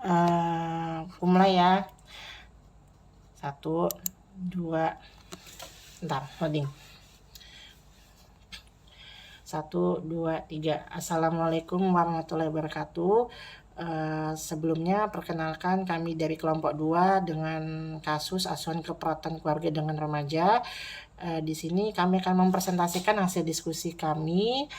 Aku mulai ya. 1, 2, bentar, loading. 1, 2, 3. Assalamualaikum warahmatullahi wabarakatuh. Sebelumnya perkenalkan kami dari kelompok 2 dengan kasus asuhan keperawatan keluarga dengan remaja. Di sini kami akan mempresentasikan hasil diskusi kami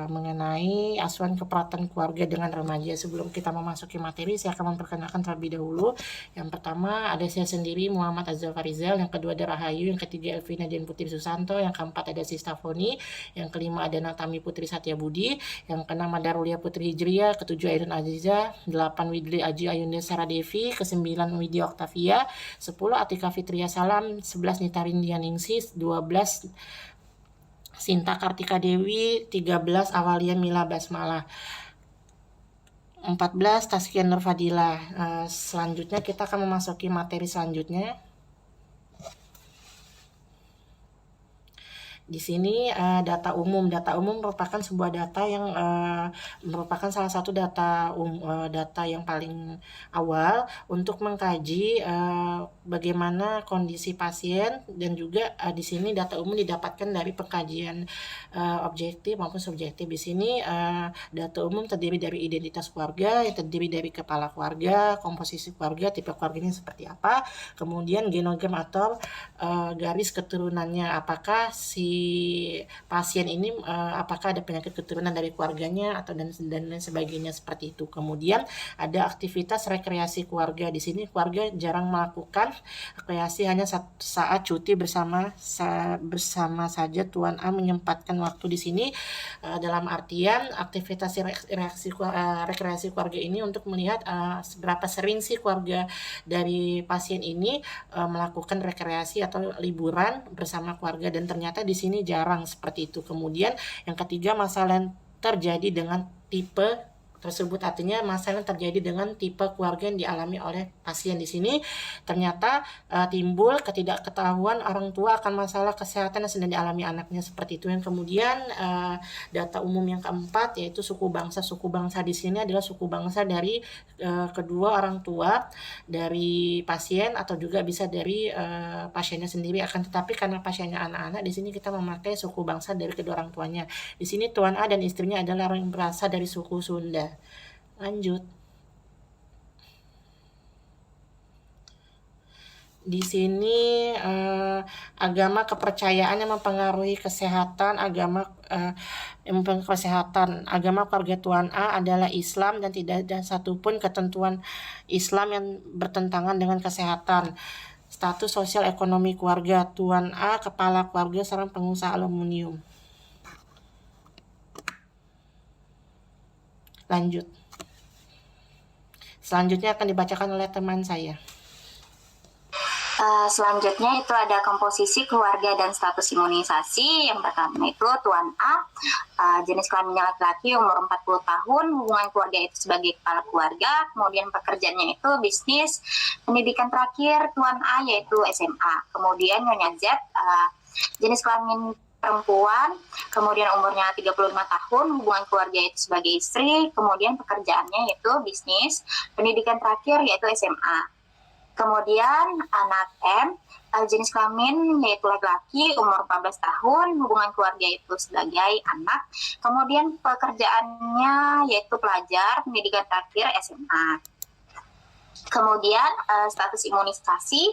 mengenai asuhan keperawatan keluarga dengan remaja. Sebelum kita memasuki materi, saya akan memperkenalkan terlebih dahulu. Yang pertama ada saya sendiri, Muhammad Azhar Farizal. Yang kedua ada Rahayu. Yang ketiga Elvina Dian Putri Susanto. Yang keempat ada Sista Foni. Yang kelima ada Natami Putri Satya Budi. Yang keenam ada Rulia Putri Hijriah. Ketujuh Airin Aziza. 8 Widli Aji Ayunda Sarah Devi. Ke-9 Widya Oktavia. 10 Atika Fitria Salam. 11 Nita Rindian Ningsih. 12 Sinta Kartika Dewi. 13 Awalia Mila Basmalah. 14 Taskia Nur Fadila. Selanjutnya kita akan memasuki materi selanjutnya. Di sini data umum. Data umum merupakan sebuah data yang merupakan salah satu data yang paling awal untuk mengkaji bagaimana kondisi pasien, dan juga di sini data umum didapatkan dari pengkajian objektif maupun subjektif. Di sini data umum terdiri dari identitas keluarga, yang terdiri dari kepala keluarga, komposisi keluarga, tipe keluarganya seperti apa, kemudian genogram atau garis keturunannya, apakah si pasien ini apakah ada penyakit keturunan dari keluarganya atau dan lain sebagainya seperti itu. Kemudian ada aktivitas rekreasi keluarga. Di sini keluarga jarang melakukan rekreasi, hanya saat cuti bersama saja Tuan A menyempatkan waktu di sini. Dalam artian aktivitas rekreasi keluarga ini untuk melihat seberapa sering sih keluarga dari pasien ini melakukan rekreasi atau liburan bersama keluarga, dan ternyata di sini jarang seperti itu. Kemudian yang ketiga, masalah yang terjadi dengan tipe tersebut, artinya masalah yang terjadi dengan tipe keluarga yang dialami oleh pasien. Di sini ternyata timbul ketidaktahuan orang tua akan masalah kesehatan yang sedang dialami anaknya seperti itu. Yang kemudian data umum yang keempat yaitu suku bangsa. Suku bangsa di sini adalah suku bangsa dari kedua orang tua dari pasien, atau juga bisa dari pasiennya sendiri. Akan tetapi karena pasiennya anak-anak, di sini kita memakai suku bangsa dari kedua orang tuanya. Di sini Tuan A dan istrinya adalah orang yang berasal dari suku Sunda. Lanjut. Di sini agama kepercayaan yang mempengaruhi kesehatan agama keluarga Tuan A adalah Islam, dan tidak ada satupun ketentuan Islam yang bertentangan dengan kesehatan. Status sosial ekonomi keluarga Tuan A kepala keluarga seorang pengusaha aluminium. Lanjut. Selanjutnya akan dibacakan oleh teman saya. Selanjutnya itu ada komposisi keluarga dan status imunisasi. Yang pertama itu Tuan A, jenis kelaminnya laki-laki, umur 40 tahun, hubungan keluarga itu sebagai kepala keluarga, kemudian pekerjaannya itu bisnis, pendidikan terakhir Tuan A yaitu SMA. Kemudian Nyonya Z, jenis kelamin perempuan, kemudian umurnya 35 tahun, hubungan keluarga itu sebagai istri, kemudian pekerjaannya yaitu bisnis, pendidikan terakhir yaitu SMA. Kemudian anak M, jenis kelamin yaitu laki-laki, umur 14 tahun, hubungan keluarga itu sebagai anak, kemudian pekerjaannya yaitu pelajar, pendidikan terakhir SMA. Kemudian status imunisasi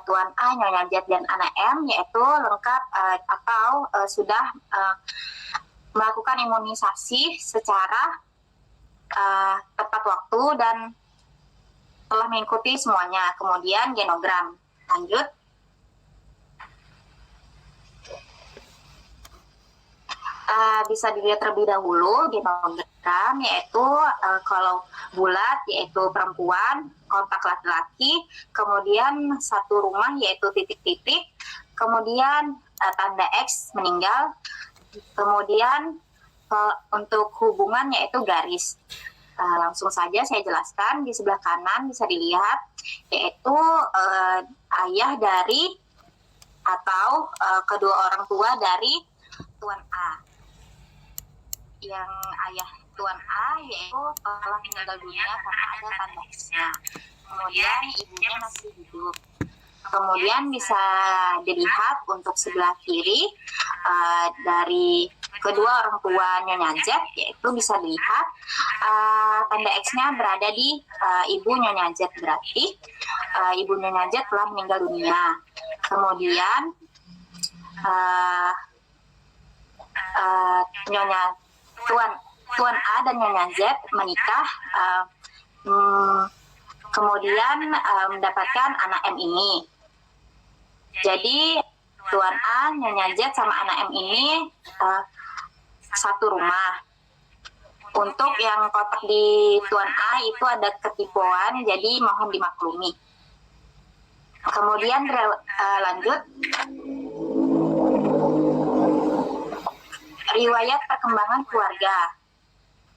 Tuan A, Nyonya Z, dan anak M yaitu lengkap atau sudah melakukan imunisasi secara tepat waktu dan telah mengikuti semuanya. Kemudian genogram. Lanjut. Bisa dilihat terlebih dahulu genogram, yaitu kalau bulat yaitu perempuan, kotak laki-laki, kemudian satu rumah yaitu titik-titik, kemudian tanda X meninggal, kemudian untuk hubungan yaitu garis. Langsung saja saya jelaskan. Di sebelah kanan bisa dilihat yaitu ayah dari atau kedua orang tua dari Tuan A. yang ayah Tuan A yaitu telah meninggal dunia karena ada tanda X-nya. Kemudian ibunya masih hidup. Kemudian bisa dilihat untuk sebelah kiri dari kedua orang tua Nyonya Z, yaitu bisa dilihat tanda X-nya berada di ibu Nyonya Z, berarti ibu Nyonya Z telah meninggal dunia. Kemudian Nyonya Tuan A dan Nyonya Z menikah, kemudian mendapatkan anak M ini. Jadi Tuan A, Nyonya Z sama anak M ini satu rumah. Untuk yang kotak di Tuan A itu ada ketipuan, jadi mohon dimaklumi. Kemudian lanjut, riwayat perkembangan keluarga.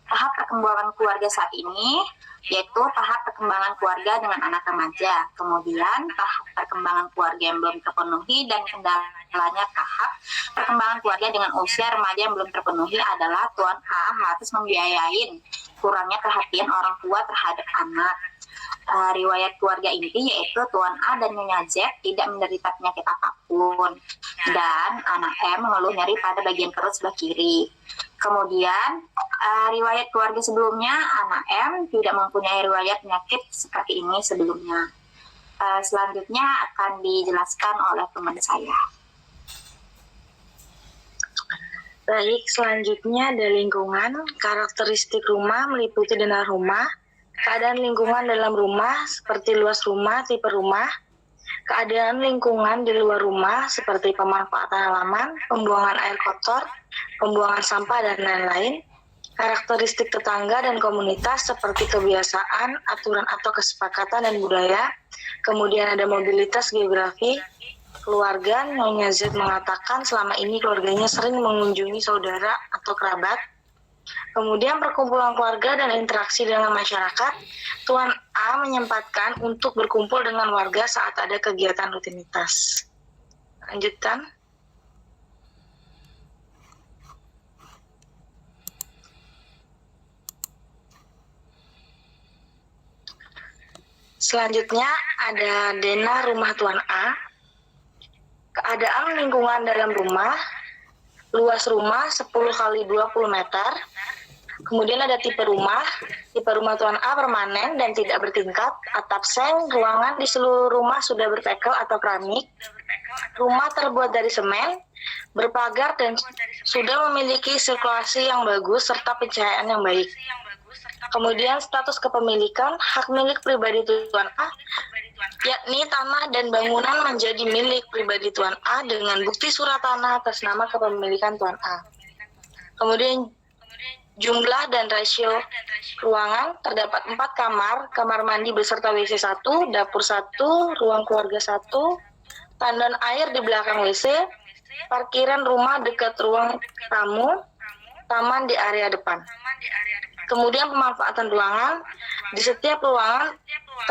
Tahap perkembangan keluarga saat ini yaitu tahap perkembangan keluarga dengan anak remaja. Kemudian tahap perkembangan keluarga yang belum terpenuhi dan kendalanya tahap perkembangan keluarga dengan usia remaja yang belum terpenuhi adalah Tuan A harus membiayain kurangnya perhatian orang tua terhadap anak. Riwayat keluarga inti yaitu Tuan A dan Nyonya Z tidak menderita penyakit apapun dan anak M mengeluh nyeri pada bagian perut sebelah kiri. Kemudian riwayat keluarga sebelumnya anak M tidak mempunyai riwayat penyakit seperti ini sebelumnya. Selanjutnya akan dijelaskan oleh teman saya. Baik, selanjutnya ada lingkungan. Karakteristik rumah meliputi denah rumah, keadaan lingkungan dalam rumah seperti luas rumah, tipe rumah, keadaan lingkungan di luar rumah seperti pemanfaatan halaman, pembuangan air kotor, pembuangan sampah, dan lain-lain. Karakteristik tetangga dan komunitas seperti kebiasaan, aturan atau kesepakatan dan budaya. Kemudian ada mobilitas geografi. Keluarga, Nyonya Z mengatakan selama ini keluarganya sering mengunjungi saudara atau kerabat. Kemudian perkumpulan keluarga dan interaksi dengan masyarakat. Tuan A menyempatkan untuk berkumpul dengan warga saat ada kegiatan rutinitas. Lanjutkan. Selanjutnya ada denah rumah Tuan A. Keadaan lingkungan dalam rumah, luas rumah 10 kali 20 meter. Kemudian ada tipe rumah Tuan A permanen dan tidak bertingkat, atap seng, ruangan di seluruh rumah sudah bertekel atau keramik. Rumah terbuat dari semen, berpagar dan sudah memiliki sirkulasi yang bagus serta pencahayaan yang baik. Kemudian status kepemilikan, hak milik pribadi Tuan A, yakni tanah dan bangunan menjadi milik pribadi Tuan A dengan bukti surat tanah atas nama kepemilikan Tuan A. Kemudian jumlah dan rasio ruangan, terdapat 4 kamar mandi beserta WC 1, dapur 1, ruang keluarga 1, tandon air di belakang WC, parkiran rumah dekat ruang tamu, taman di area depan. Kemudian pemanfaatan ruangan, di setiap ruangan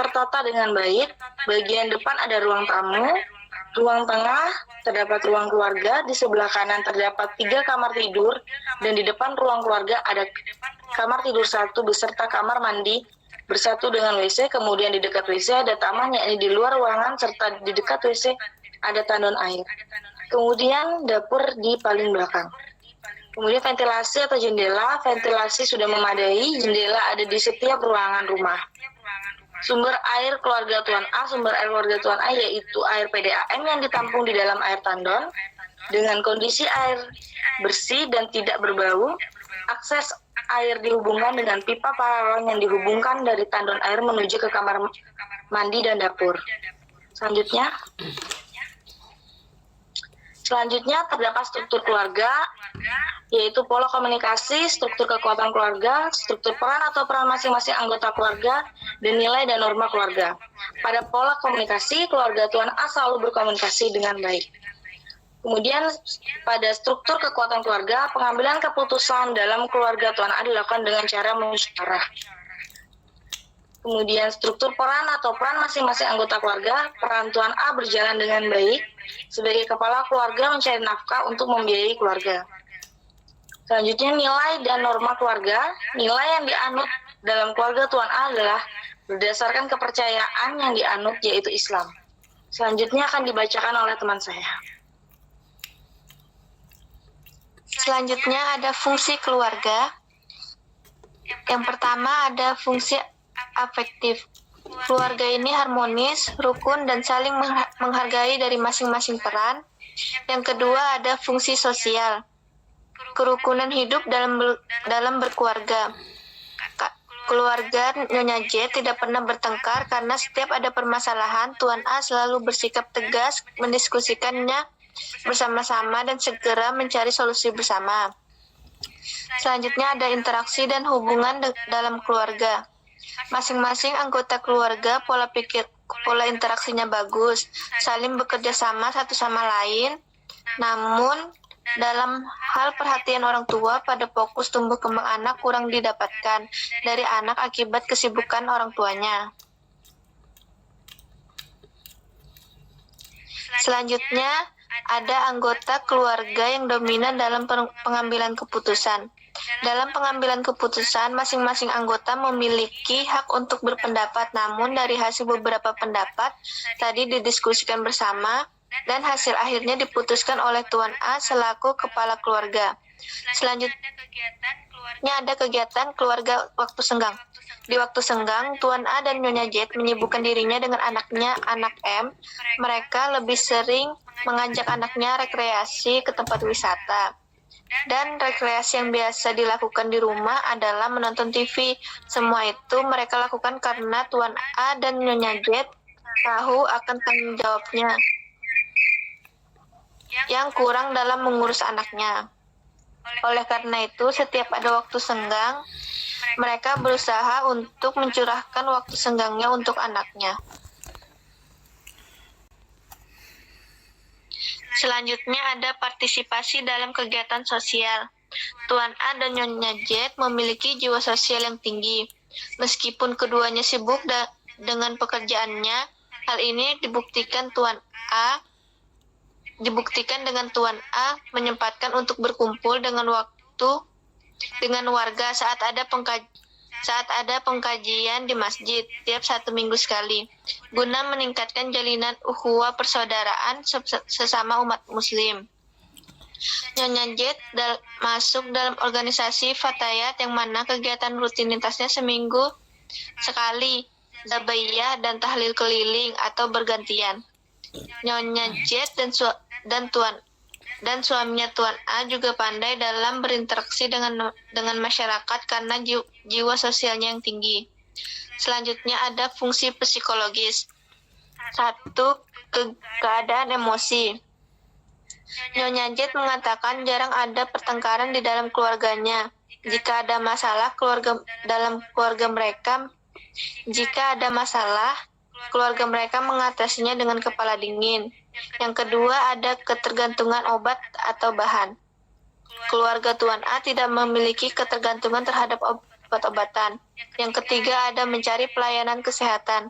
tertata dengan baik. Bagian depan ada ruang tamu, ruang tengah terdapat ruang keluarga, di sebelah kanan terdapat 3 kamar tidur, dan di depan ruang keluarga ada kamar tidur 1 beserta kamar mandi bersatu dengan WC. Kemudian di dekat WC ada taman, yakni di luar ruangan, serta di dekat WC ada tandon air. Kemudian dapur di paling belakang. Kemudian ventilasi atau jendela, ventilasi sudah memadai, jendela ada di setiap ruangan rumah. Sumber air keluarga Tuan A, sumber air keluarga Tuan A yaitu air PDAM yang ditampung di dalam air tandon dengan kondisi air bersih dan tidak berbau. Akses air dihubungkan dengan pipa paralon yang dihubungkan dari tandon air menuju ke kamar mandi dan dapur. Selanjutnya terdapat struktur keluarga, yaitu pola komunikasi, struktur kekuatan keluarga, struktur peran atau peran masing-masing anggota keluarga, dan nilai dan norma keluarga. Pada pola komunikasi, keluarga Tuan A selalu berkomunikasi dengan baik. Kemudian pada struktur kekuatan keluarga, pengambilan keputusan dalam keluarga Tuan A dilakukan dengan cara musyawarah. Kemudian struktur peran atau peran masing-masing anggota keluarga, peran Tuan A berjalan dengan baik. Sebagai kepala keluarga mencari nafkah untuk membiayai keluarga. Selanjutnya, nilai dan norma keluarga. Nilai yang dianut dalam keluarga Tuan A adalah berdasarkan kepercayaan yang dianut, yaitu Islam. Selanjutnya akan dibacakan oleh teman saya. Selanjutnya ada fungsi keluarga. Yang pertama ada fungsi afektif. Keluarga ini harmonis, rukun, dan saling menghargai dari masing-masing peran. Yang kedua ada fungsi sosial. Kerukunan hidup dalam berkeluarga. Keluarga Nyonya J tidak pernah bertengkar karena setiap ada permasalahan, Tuan A selalu bersikap tegas, mendiskusikannya bersama-sama dan segera mencari solusi bersama. Selanjutnya ada interaksi dan hubungan dalam keluarga. Masing-masing anggota keluarga pola interaksinya bagus, saling bekerja sama satu sama lain. Namun dalam hal perhatian orang tua pada fokus tumbuh kembang anak kurang didapatkan dari anak akibat kesibukan orang tuanya. Selanjutnya, ada anggota keluarga yang dominan dalam pengambilan keputusan. Dalam pengambilan keputusan, masing-masing anggota memiliki hak untuk berpendapat, namun dari hasil beberapa pendapat tadi didiskusikan bersama, dan hasil akhirnya diputuskan oleh Tuan A selaku kepala keluarga. Selanjutnya ada kegiatan keluarga waktu senggang. Di waktu senggang, Tuan A dan Nyonya J menyibukkan dirinya dengan anaknya, anak M. Mereka lebih sering mengajak anaknya rekreasi ke tempat wisata. Dan rekreasi yang biasa dilakukan di rumah adalah menonton TV. Semua itu mereka lakukan karena Tuan A dan Nyonya J tahu akan tanggung jawabnya yang kurang dalam mengurus anaknya. Oleh karena itu, setiap ada waktu senggang, mereka berusaha untuk mencurahkan waktu senggangnya untuk anaknya. Selanjutnya ada partisipasi dalam kegiatan sosial. Tuan A dan Nyonya J memiliki jiwa sosial yang tinggi. Meskipun keduanya sibuk dengan pekerjaannya, hal ini dibuktikan dengan Tuan A menyempatkan untuk berkumpul dengan warga saat ada pengkajian di masjid tiap 1 minggu sekali, guna meningkatkan jalinan ukhuwah persaudaraan sesama umat muslim. Nyonya J masuk dalam organisasi Fatayat yang mana kegiatan rutinitasnya seminggu sekali, zabaiyah dan tahlil keliling atau bergantian. Nyonya J dan suaminya Tuan A juga pandai dalam berinteraksi dengan masyarakat karena jiwa sosialnya yang tinggi. Selanjutnya ada fungsi psikologis. 1. Keadaan emosi. Nyonya J mengatakan jarang ada pertengkaran di dalam keluarganya. Jika ada masalah keluarga mereka mengatasinya dengan kepala dingin. Yang kedua ada ketergantungan obat atau bahan. Keluarga Tuan A tidak memiliki ketergantungan terhadap obat-obatan. Yang ketiga ada mencari pelayanan kesehatan.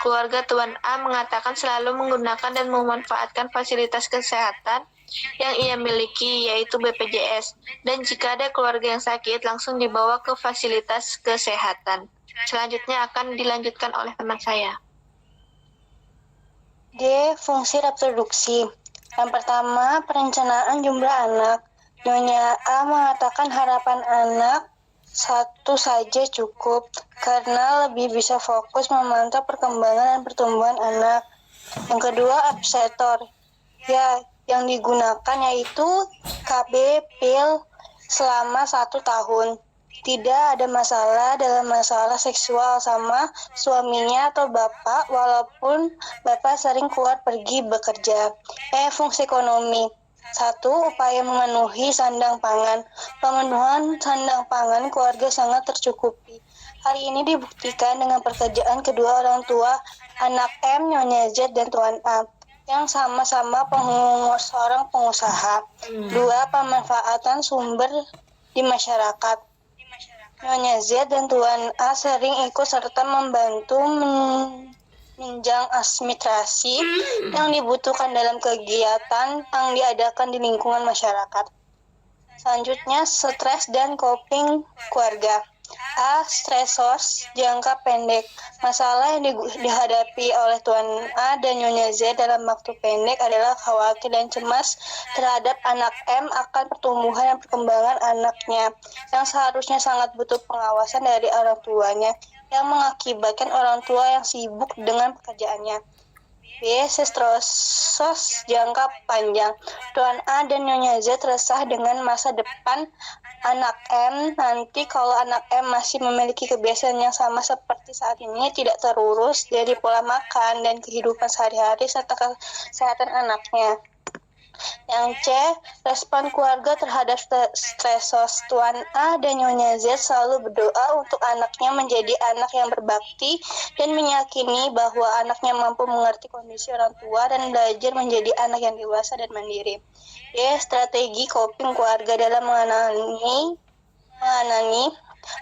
Keluarga Tuan A mengatakan selalu menggunakan dan memanfaatkan fasilitas kesehatan yang ia miliki, yaitu BPJS. Dan jika ada keluarga yang sakit, langsung dibawa ke fasilitas kesehatan. Selanjutnya akan dilanjutkan oleh teman saya. D. Fungsi reproduksi. Yang pertama, perencanaan jumlah anak. Nyonya A mengatakan harapan anak 1 saja cukup, karena lebih bisa fokus memantau perkembangan dan pertumbuhan anak. Yang kedua, absetor. Yang digunakan yaitu KB pil selama 1 tahun. Tidak ada masalah dalam masalah seksual sama suaminya atau bapak, walaupun bapak sering keluar pergi bekerja. Fungsi ekonomi. 1. Upaya memenuhi sandang pangan. Pemenuhan sandang pangan keluarga sangat tercukupi. Hal ini dibuktikan dengan pekerjaan kedua orang tua, anak M, Nyonya Z, dan Tuan A, yang sama-sama seorang pengusaha. 2. Pemanfaatan sumber di masyarakat. Nyonya Z dan Tuan A sering ikut serta membantu menunjang administrasi yang dibutuhkan dalam kegiatan yang diadakan di lingkungan masyarakat. Selanjutnya, stres dan coping keluarga. A. Stresors jangka pendek. Masalah yang dihadapi oleh Tuan A dan Nyonya Z dalam waktu pendek adalah khawatir dan cemas terhadap anak M akan pertumbuhan dan perkembangan anaknya yang seharusnya sangat butuh pengawasan dari orang tuanya yang mengakibatkan orang tua yang sibuk dengan pekerjaannya. B. Stressos jangka panjang. Tuan A dan Nyonya Z resah dengan masa depan anak M nanti kalau anak M masih memiliki kebiasaan yang sama seperti saat ini, tidak terurus dari pola makan dan kehidupan sehari-hari serta kesehatan anaknya. Yang C. Respon keluarga terhadap stresos. Tuan A dan Nyonya Z selalu berdoa untuk anaknya menjadi anak yang berbakti dan meyakini bahwa anaknya mampu mengerti kondisi orang tua dan belajar menjadi anak yang dewasa dan mandiri. D. Strategi coping keluarga dalam mengenangi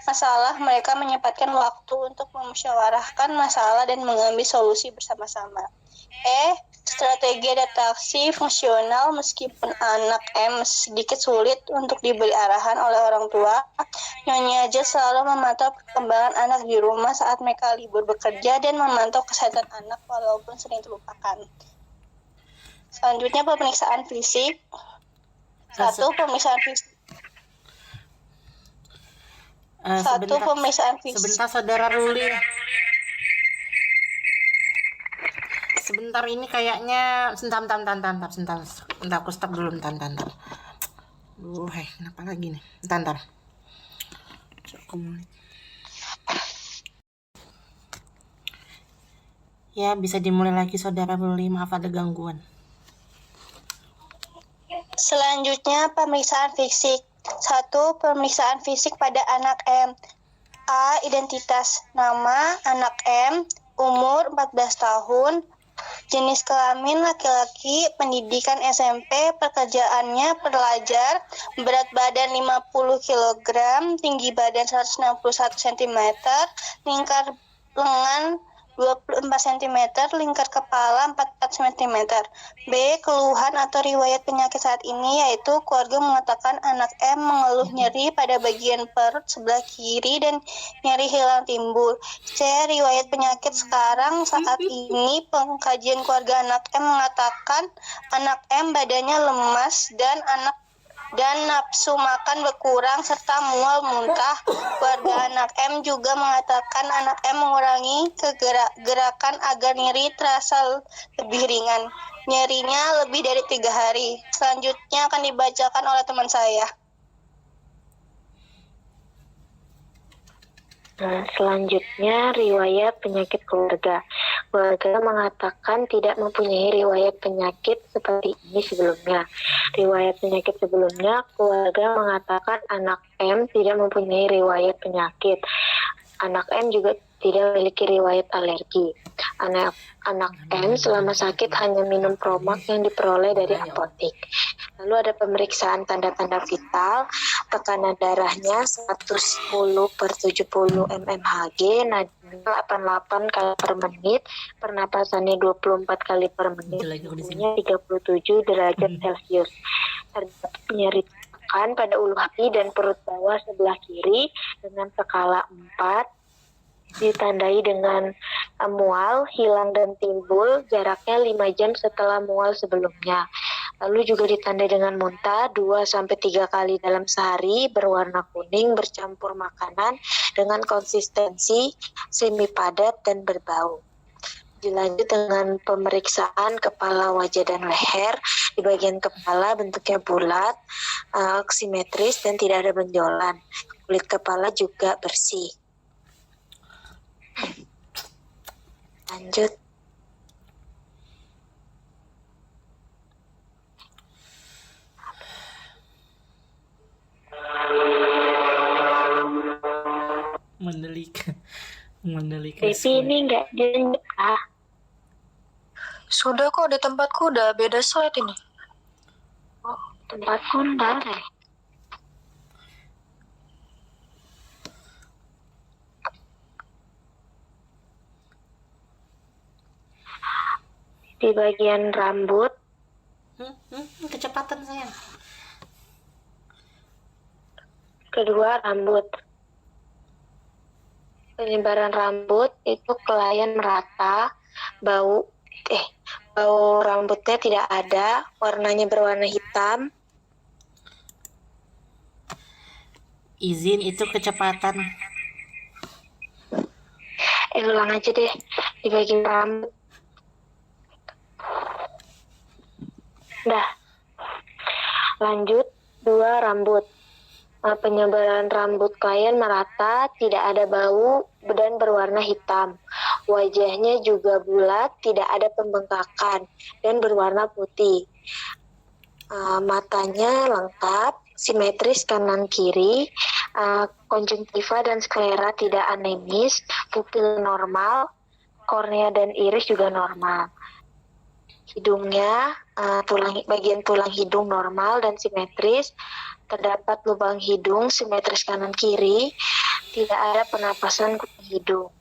masalah. Mereka menyempatkan waktu untuk memusyawarahkan masalah dan mengambil solusi bersama-sama. Strategi adaptasi fungsional. Meskipun anak M sedikit sulit untuk diberi arahan oleh orang tua, Nyonya Z selalu memantau perkembangan anak di rumah saat mereka libur bekerja dan memantau kesehatan anak walaupun sering terlupakan. Selanjutnya, pemeriksaan fisik. 1. Pemeriksaan fisik. Pemeriksaan fisik. Sebentar Saudara Ruli. Sebentar, ini kayaknya sebentar, aku stop dulu, bentar. Kenapa lagi nih? Bentar. Ya, bisa dimulai lagi Saudara Ruli, maaf ada gangguan. Selanjutnya, pemeriksaan fisik. 1. Pemeriksaan fisik pada anak M. A. Identitas. Nama anak M, umur 14 tahun, jenis kelamin laki-laki, pendidikan SMP, pekerjaannya pelajar, berat badan 50 kg, tinggi badan 161 cm, lingkar lengan 24 cm, lingkar kepala 44 cm. B. Keluhan atau riwayat penyakit saat ini, yaitu keluarga mengatakan anak M mengeluh nyeri pada bagian perut sebelah kiri dan nyeri hilang timbul. C. Riwayat penyakit sekarang saat ini, pengkajian keluarga anak M mengatakan anak M badannya lemas dan nafsu makan berkurang serta mual muntah. Keluarga anak M juga mengatakan anak M mengurangi gerakan agar nyeri terasa lebih ringan. Nyerinya lebih dari 3 hari. Selanjutnya akan dibacakan oleh teman saya. Selanjutnya, riwayat penyakit keluarga. Keluarga mengatakan tidak mempunyai riwayat penyakit seperti ini sebelumnya. Riwayat penyakit sebelumnya, keluarga mengatakan anak M tidak mempunyai riwayat penyakit. Anak M juga tidak memiliki riwayat alergi. Anak M selama sakit hanya minum Promax yang diperoleh dari apotek. Lalu ada pemeriksaan tanda-tanda vital, tekanan darahnya 110/70 mmHg, nadinya 88 kali per menit, pernapasannya 24 kali per menit, suhunya 37 derajat Celcius. Terdapat nyeri tekan pada ulu hati dan perut bawah sebelah kiri dengan skala 4, ditandai dengan mual, hilang dan timbul, jaraknya 5 jam setelah mual sebelumnya. Lalu juga ditandai dengan muntah 2-3 kali dalam sehari, berwarna kuning, bercampur makanan dengan konsistensi semi padat dan berbau. Dilanjut dengan pemeriksaan kepala, wajah, dan leher. Di bagian kepala bentuknya bulat, simetris, dan tidak ada benjolan. Kulit kepala juga bersih. Lanjut. Mandalika. Tapi ini nggak dilanjut, Sudah kok, di tempatku udah beda slide ini. Oh, tempatku ntar deh. Di bagian rambut, Kecepatan sayang. Kedua, rambut. Penyebaran rambut itu klien merata, bau rambutnya tidak ada, warnanya berwarna hitam. Izin, itu kecepatan. Ulang aja deh di bagian rambut. Dah. Lanjut, 2, rambut. Penyebaran rambut klien merata, tidak ada bau, dan berwarna hitam. Wajahnya juga bulat, tidak ada pembengkakan, dan berwarna putih. Matanya lengkap, simetris kanan-kiri, konjungtiva dan sklera tidak anemis, pupil normal, kornea dan iris juga normal. Hidungnya, bagian tulang hidung normal dan simetris, terdapat lubang hidung simetris kanan-kiri, tidak ada penapasan kuping hidung.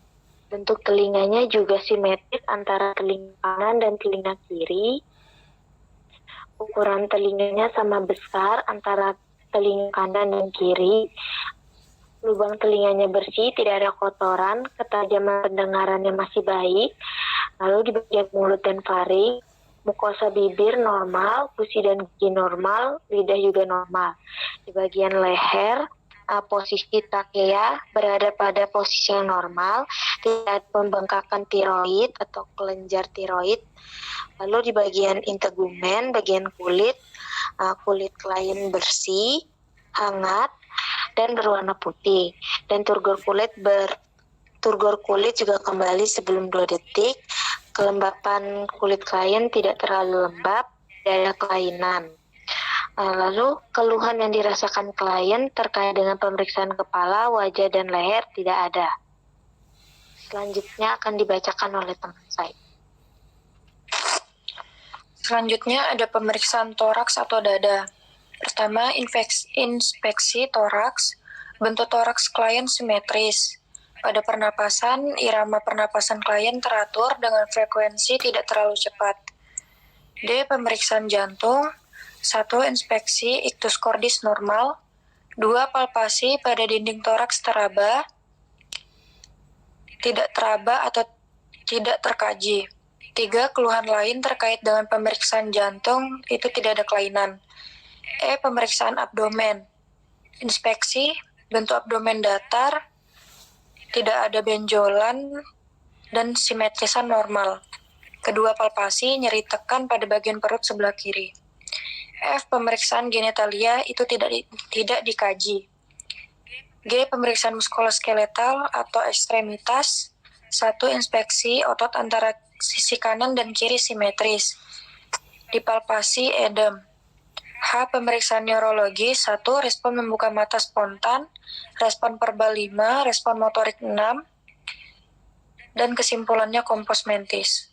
Bentuk telinganya juga simetris antara telinga kanan dan telinga kiri. Ukuran telinganya sama besar antara telinga kanan dan kiri. Lubang telinganya bersih, tidak ada kotoran, ketajaman pendengarannya masih baik. Lalu di bagian mulut dan faring, mukosa bibir normal, gusi dan gigi normal, lidah juga normal. Di bagian leher, posisi trachea berada pada posisi yang normal, tidak ada pembengkakan tiroid atau kelenjar tiroid. Lalu di bagian integumen, bagian kulit klien bersih, hangat, dan berwarna putih. Dan turgor kulit juga kembali sebelum 2 detik. Kelembapan kulit klien tidak terlalu lembab, tidak ada kelainan. Lalu keluhan yang dirasakan klien terkait dengan pemeriksaan kepala, wajah, dan leher tidak ada. Selanjutnya akan dibacakan oleh teman saya. Selanjutnya ada pemeriksaan toraks atau dada. Pertama, inspeksi toraks. Bentuk toraks klien simetris. Pada pernapasan, irama pernapasan klien teratur dengan frekuensi tidak terlalu cepat. D. Pemeriksaan jantung. 1. Inspeksi ictus cordis normal. 2. Palpasi pada dinding toraks teraba, tidak teraba atau tidak terkaji. 3. Keluhan lain terkait dengan pemeriksaan jantung itu tidak ada kelainan. E. Pemeriksaan abdomen. Inspeksi, bentuk abdomen datar, tidak ada benjolan, dan simetrisan normal. Kedua palpasi, nyeri tekan pada bagian perut sebelah kiri. F. Pemeriksaan genitalia itu tidak dikaji. G. Pemeriksaan muskuloskeletal atau ekstremitas. 1. Inspeksi otot antara sisi kanan dan kiri simetris. Dipalpasi edem. H. Pemeriksaan neurologi. 1. Respon membuka mata spontan, respon verbal 5, respon motorik 6, dan kesimpulannya kompos mentis.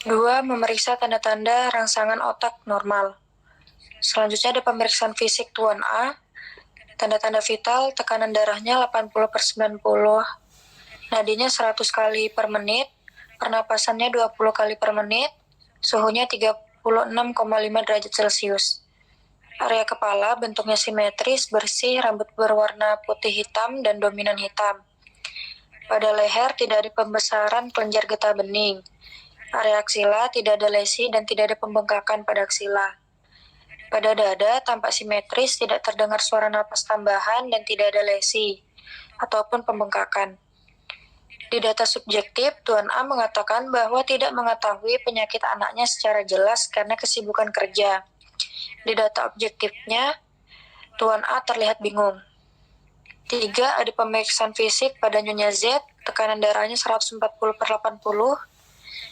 2. Memeriksa tanda-tanda rangsangan otak normal. Selanjutnya ada pemeriksaan fisik Tuan A. Tanda-tanda vital, tekanan darahnya 80/90, nadinya 100 kali per menit, pernapasannya 20 kali per menit, suhunya 36,5 derajat Celcius. Area kepala bentuknya simetris, bersih, rambut berwarna putih hitam dan dominan hitam. Pada leher tidak ada pembesaran kelenjar getah bening. Area aksila tidak ada lesi dan tidak ada pembengkakan pada aksila. Pada dada tampak simetris, tidak terdengar suara napas tambahan dan tidak ada lesi ataupun pembengkakan. Di data subjektif, Tuan A mengatakan bahwa tidak mengetahui penyakit anaknya secara jelas karena kesibukan kerja. Di data objektifnya, Tuan A terlihat bingung. 3. Ada pemeriksaan fisik pada Nyonya Z, tekanan darahnya 140/80,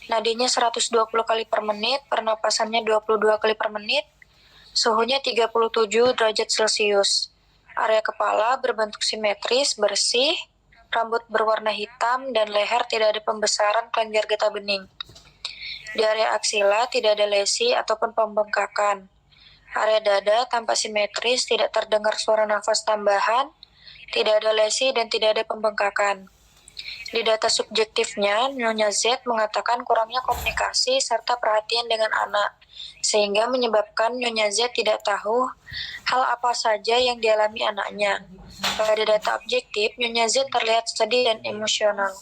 nadinya 120 kali per menit, pernapasannya 22 kali per menit, suhunya 37 derajat Celcius. Area kepala berbentuk simetris, bersih, rambut berwarna hitam, dan leher tidak ada pembesaran kelenjar getah bening. Di area aksila tidak ada lesi ataupun pembengkakan. Area dada tampak simetris, tidak terdengar suara nafas tambahan, tidak ada lesi dan tidak ada pembengkakan. Di data subjektifnya, Nyonya Z mengatakan kurangnya komunikasi serta perhatian dengan anak, sehingga menyebabkan Nyonya Z tidak tahu hal apa saja yang dialami anaknya. Pada data objektif, Nyonya Z terlihat sedih dan emosional.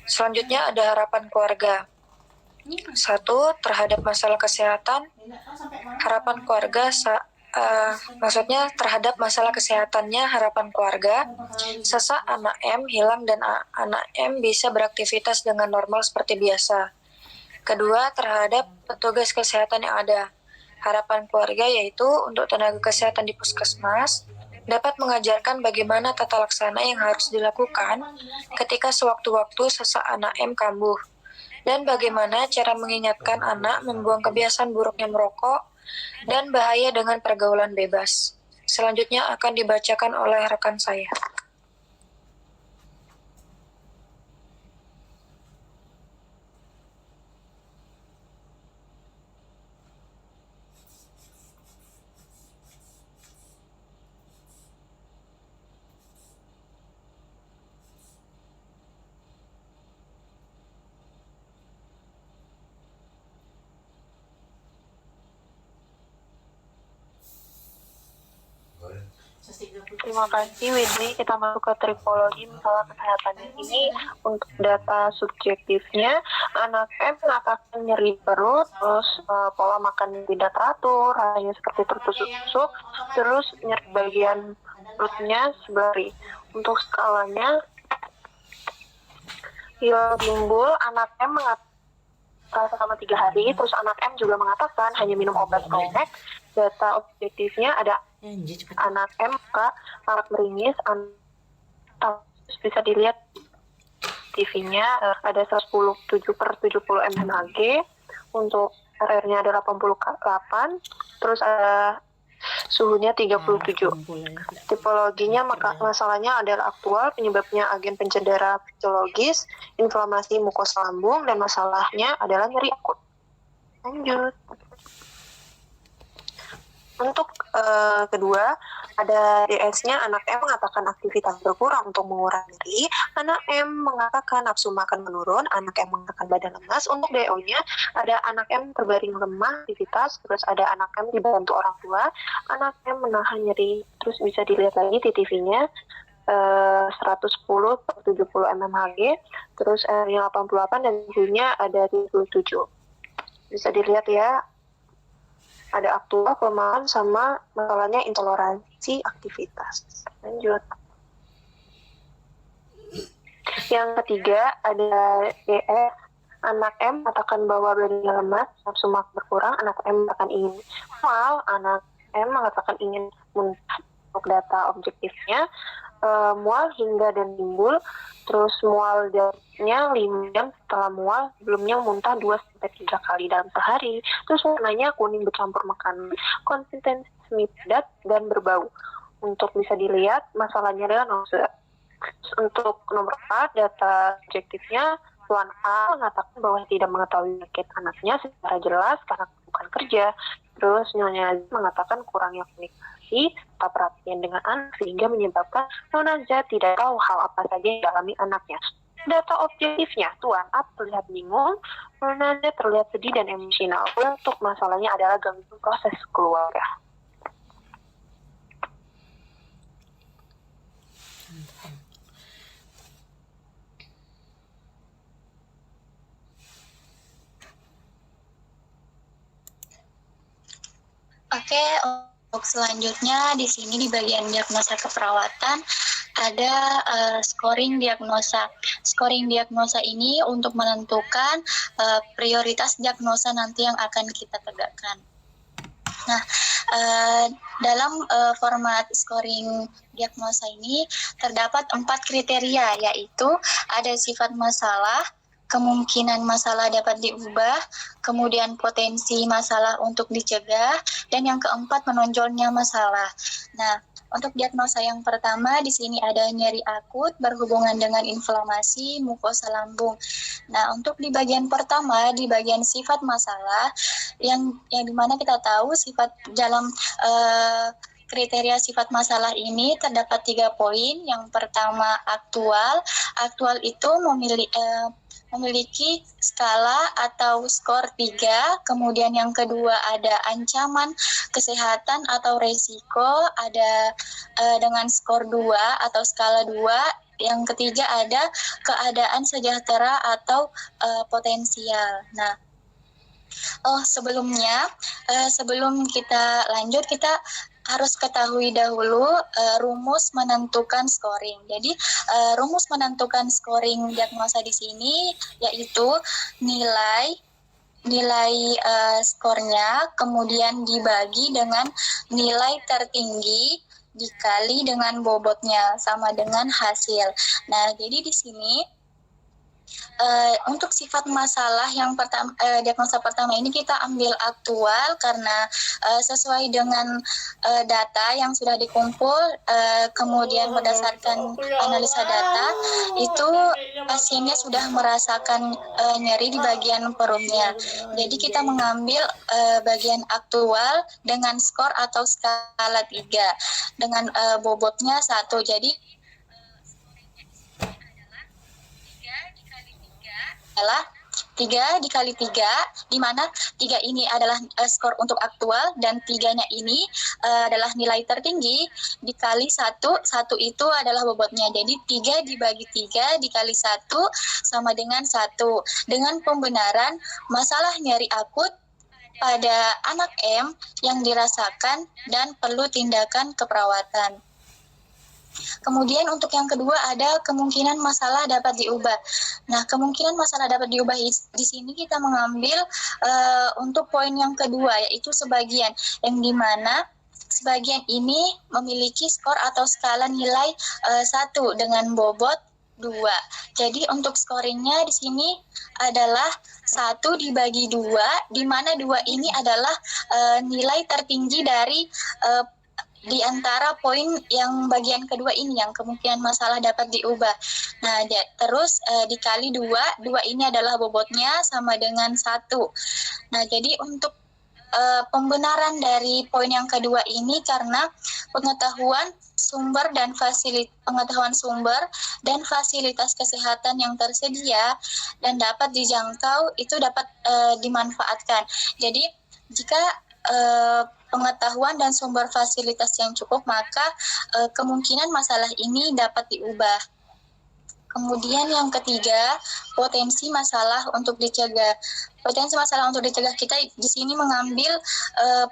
Selanjutnya ada harapan keluarga. 1. Terhadap masalah kesehatan, harapan keluarga maksudnya terhadap masalah kesehatannya harapan keluarga, sesak anak M hilang dan anak M bisa beraktivitas dengan normal seperti biasa. Kedua, terhadap petugas kesehatan yang ada. Harapan keluarga yaitu untuk tenaga kesehatan di puskesmas dapat mengajarkan bagaimana tata laksana yang harus dilakukan ketika sewaktu-waktu sesak anak M kambuh, dan bagaimana cara mengingatkan anak membuang kebiasaan buruknya merokok dan bahaya dengan pergaulan bebas. Selanjutnya akan dibacakan oleh rekan saya. Terima kasih Widri. Kita masuk ke tripologi masalah kesehatan. Ini untuk data subjektifnya, anak M mengatakan nyeri perut, terus pola makan tidak teratur, hanya seperti tertusuk-tusuk, terus nyeri bagian perutnya sebelah kiri. Untuk skalanya, hilang timbul, anak M mengatakan selama 3 hari, terus anak M juga mengatakan hanya minum obat kronik. Data objektifnya ada anak M sangat meringis, bisa dilihat TV-nya ada 110/70 mmHg, untuk RR-nya ada 88, terus ada suhunya 37. Tipologinya masalahnya adalah aktual, penyebabnya agen pencedera fisiologis, inflamasi mukosa lambung, dan masalahnya adalah nyeri akut. Lanjut. Untuk kedua, ada DS-nya, anak M mengatakan aktivitas berkurang untuk mengurangi nyeri, anak M mengatakan nafsu makan menurun, anak M mengatakan badan lemas. Untuk DO-nya, ada anak M terbaring lemah aktivitas, terus ada anak M dibantu orang tua, anak M menahan nyeri, terus bisa dilihat lagi di TV-nya, 110/70 mmHg, terus R-nya 88 dan suhunya ada 37. Bisa dilihat ya, ada aktual, kelemahan, sama masalahnya intoleransi aktivitas. Lanjut. Yang ketiga ada DS. Anak M mengatakan bahwa badannya lemas, nafsu makan berkurang, anak M mengatakan ingin mual, anak M mengatakan ingin muntah. Untuk data objektifnya, mual hingga dan timbul, terus mualnya 5 jam setelah mual, sebelumnya muntah 2-3 kali dalam sehari, terus warnanya kuning bercampur makan, konsistensi semi padat dan berbau. Untuk bisa dilihat, masalahnya adalah nausea. Untuk nomor 4, data objektifnya, Tuan A mengatakan bahwa tidak mengetahui penyakit anaknya secara jelas karena bukan kerja. Terus Nyonya Z mengatakan kurangnya komunikasi, tak perhatian dengan anak, sehingga menyebabkan Nyonya Z tidak tahu hal apa saja yang dialami anaknya. Data objektifnya, Tuan A terlihat bingung, Nyonya Z terlihat sedih dan emosional. Untuk masalahnya adalah gangguan proses keluarga. Oke, untuk selanjutnya di sini di bagian diagnosa keperawatan ada scoring diagnosa. Scoring diagnosa ini untuk menentukan prioritas diagnosa nanti yang akan kita tegakkan. Nah, dalam format scoring diagnosa ini terdapat 4 kriteria, yaitu ada sifat masalah, kemungkinan masalah dapat diubah, kemudian potensi masalah untuk dicegah, dan yang keempat menonjolnya masalah. Nah, untuk diagnosa yang pertama di sini ada nyeri akut berhubungan dengan inflamasi mukosa lambung. Nah, untuk di bagian pertama, di bagian sifat masalah, yang dimana kita tahu sifat dalam kriteria sifat masalah ini terdapat 3 poin. Yang pertama aktual. Aktual itu memiliki skala atau skor 3. Kemudian yang kedua ada ancaman kesehatan atau resiko, ada dengan skor 2 atau skala 2. Yang ketiga ada keadaan sejahtera atau potensial. Nah, sebelumnya, sebelum kita lanjut, kita harus ketahui dahulu rumus menentukan scoring. Jadi, rumus menentukan scoring diagnosa di sini yaitu nilai skornya kemudian dibagi dengan nilai tertinggi dikali dengan bobotnya sama dengan hasil. Nah, jadi di sini untuk sifat masalah yang pertama, diagnosa pertama ini kita ambil aktual karena sesuai dengan data yang sudah dikumpul, kemudian berdasarkan analisa data itu pasiennya sudah merasakan nyeri di bagian perutnya. Jadi kita mengambil bagian aktual dengan skor atau skala 3 dengan bobotnya 1. Jadi adalah 3 dikali 3, di mana 3 ini adalah skor untuk aktual dan 3-nya ini adalah nilai tertinggi dikali 1 itu adalah bobotnya. Jadi 3 dibagi 3 dikali 1 sama dengan 1. Dengan pembenaran masalah nyeri akut pada anak M yang dirasakan dan perlu tindakan keperawatan. Kemudian untuk yang kedua ada kemungkinan masalah dapat diubah. Nah, kemungkinan masalah dapat diubah di sini kita mengambil untuk poin yang kedua yaitu sebagian, yang dimana sebagian ini memiliki skor atau skala nilai 1 dengan bobot 2. Jadi untuk scoringnya di sini adalah 1 dibagi 2, di mana 2 ini adalah nilai tertinggi dari di antara poin yang bagian kedua ini yang kemungkinan masalah dapat diubah. Nah, terus dikali 2 ini adalah bobotnya sama dengan 1. Nah, jadi untuk pembenaran dari poin yang kedua ini karena pengetahuan sumber dan fasilitas kesehatan yang tersedia dan dapat dijangkau itu dapat dimanfaatkan. Jadi jika pengetahuan dan sumber fasilitas yang cukup, maka kemungkinan masalah ini dapat diubah. Kemudian yang ketiga, potensi masalah untuk dicegah. Potensi masalah untuk dicegah kita di sini mengambil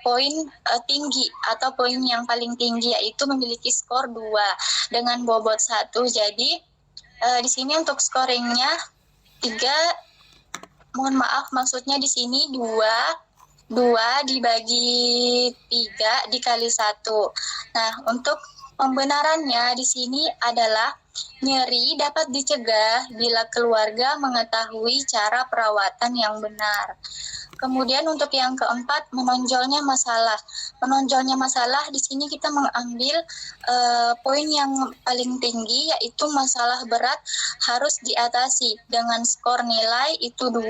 poin tinggi atau poin yang paling tinggi yaitu memiliki skor 2 dengan bobot 1. Jadi di sini untuk scoringnya 3, mohon maaf maksudnya di sini 2 dibagi 3 dikali 1. Nah, untuk pembenarannya di sini adalah nyeri dapat dicegah bila keluarga mengetahui cara perawatan yang benar. Kemudian untuk yang keempat, menonjolnya masalah. Menonjolnya masalah di sini kita mengambil poin yang paling tinggi yaitu masalah berat harus diatasi dengan skor nilai itu 2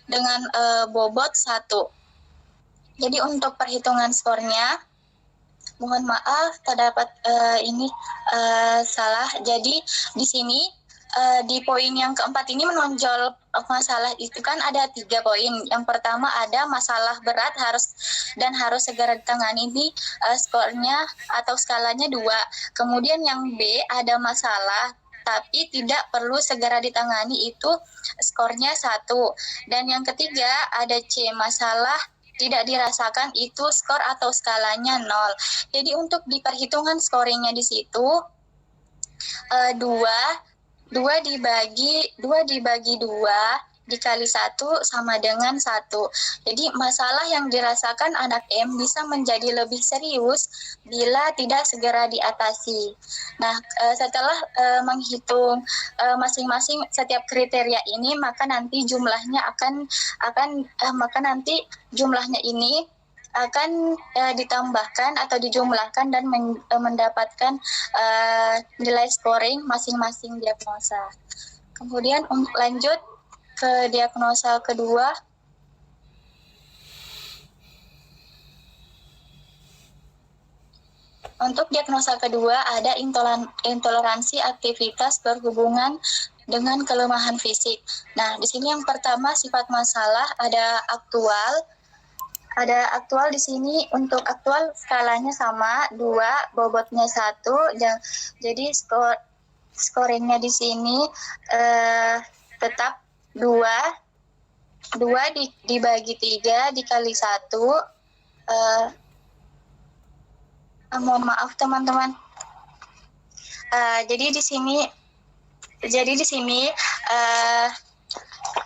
dengan bobot 1. Jadi untuk perhitungan skornya, mohon maaf terdapat ini salah. Jadi di sini di poin yang keempat ini menonjol masalah itu kan ada 3 poin. Yang pertama ada masalah berat harus segera ditangani, ini skornya atau skalanya 2. Kemudian yang B ada masalah tapi tidak perlu segera ditangani, itu skornya 1. Dan yang ketiga ada C, masalah tidak dirasakan, itu skor atau skalanya 0. Jadi untuk di perhitungan scoringnya di situ 2 dibagi 2 dikali 1 sama dengan 1. Jadi masalah yang dirasakan anak M bisa menjadi lebih serius bila tidak segera diatasi. Nah, setelah menghitung masing-masing setiap kriteria ini, maka nanti jumlahnya ini akan ditambahkan atau dijumlahkan dan mendapatkan nilai scoring masing-masing diagnosa. Kemudian lanjut ke diagnosa kedua. Untuk diagnosa kedua ada intoleransi aktivitas berhubungan dengan kelemahan fisik. Nah, di sini yang pertama sifat masalah ada aktual. Ada aktual di sini, untuk aktual skalanya sama 2, bobotnya 1. Jadi scoringnya di sini tetap 2 dibagi 3 dikali 1. Mohon maaf teman-teman. Jadi di sini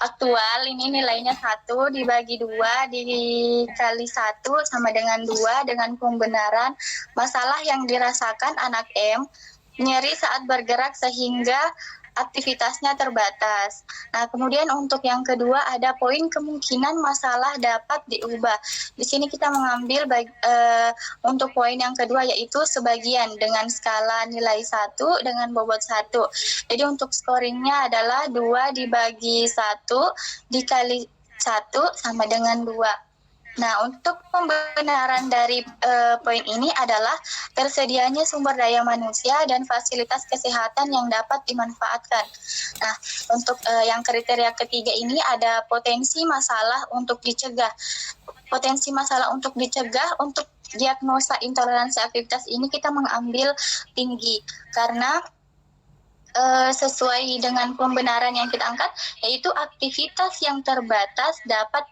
aktual ini nilainya 1 dibagi 2 dikali 1 sama dengan 2 dengan pembenaran masalah yang dirasakan anak M, nyeri saat bergerak sehingga aktivitasnya terbatas. Nah, kemudian untuk yang kedua ada poin kemungkinan masalah dapat diubah. Di sini kita mengambil untuk poin yang kedua yaitu sebagian dengan skala nilai 1 dengan bobot 1. Jadi untuk scoringnya adalah 2 dibagi 1 dikali 1 sama dengan 2. Nah, untuk pembenaran dari poin ini adalah tersedianya sumber daya manusia dan fasilitas kesehatan yang dapat dimanfaatkan. Nah, untuk yang kriteria ketiga ini ada potensi masalah untuk dicegah. Potensi masalah untuk dicegah untuk diagnosa intoleransi aktivitas ini kita mengambil tinggi karena sesuai dengan pembenaran yang kita angkat, yaitu aktivitas yang terbatas dapat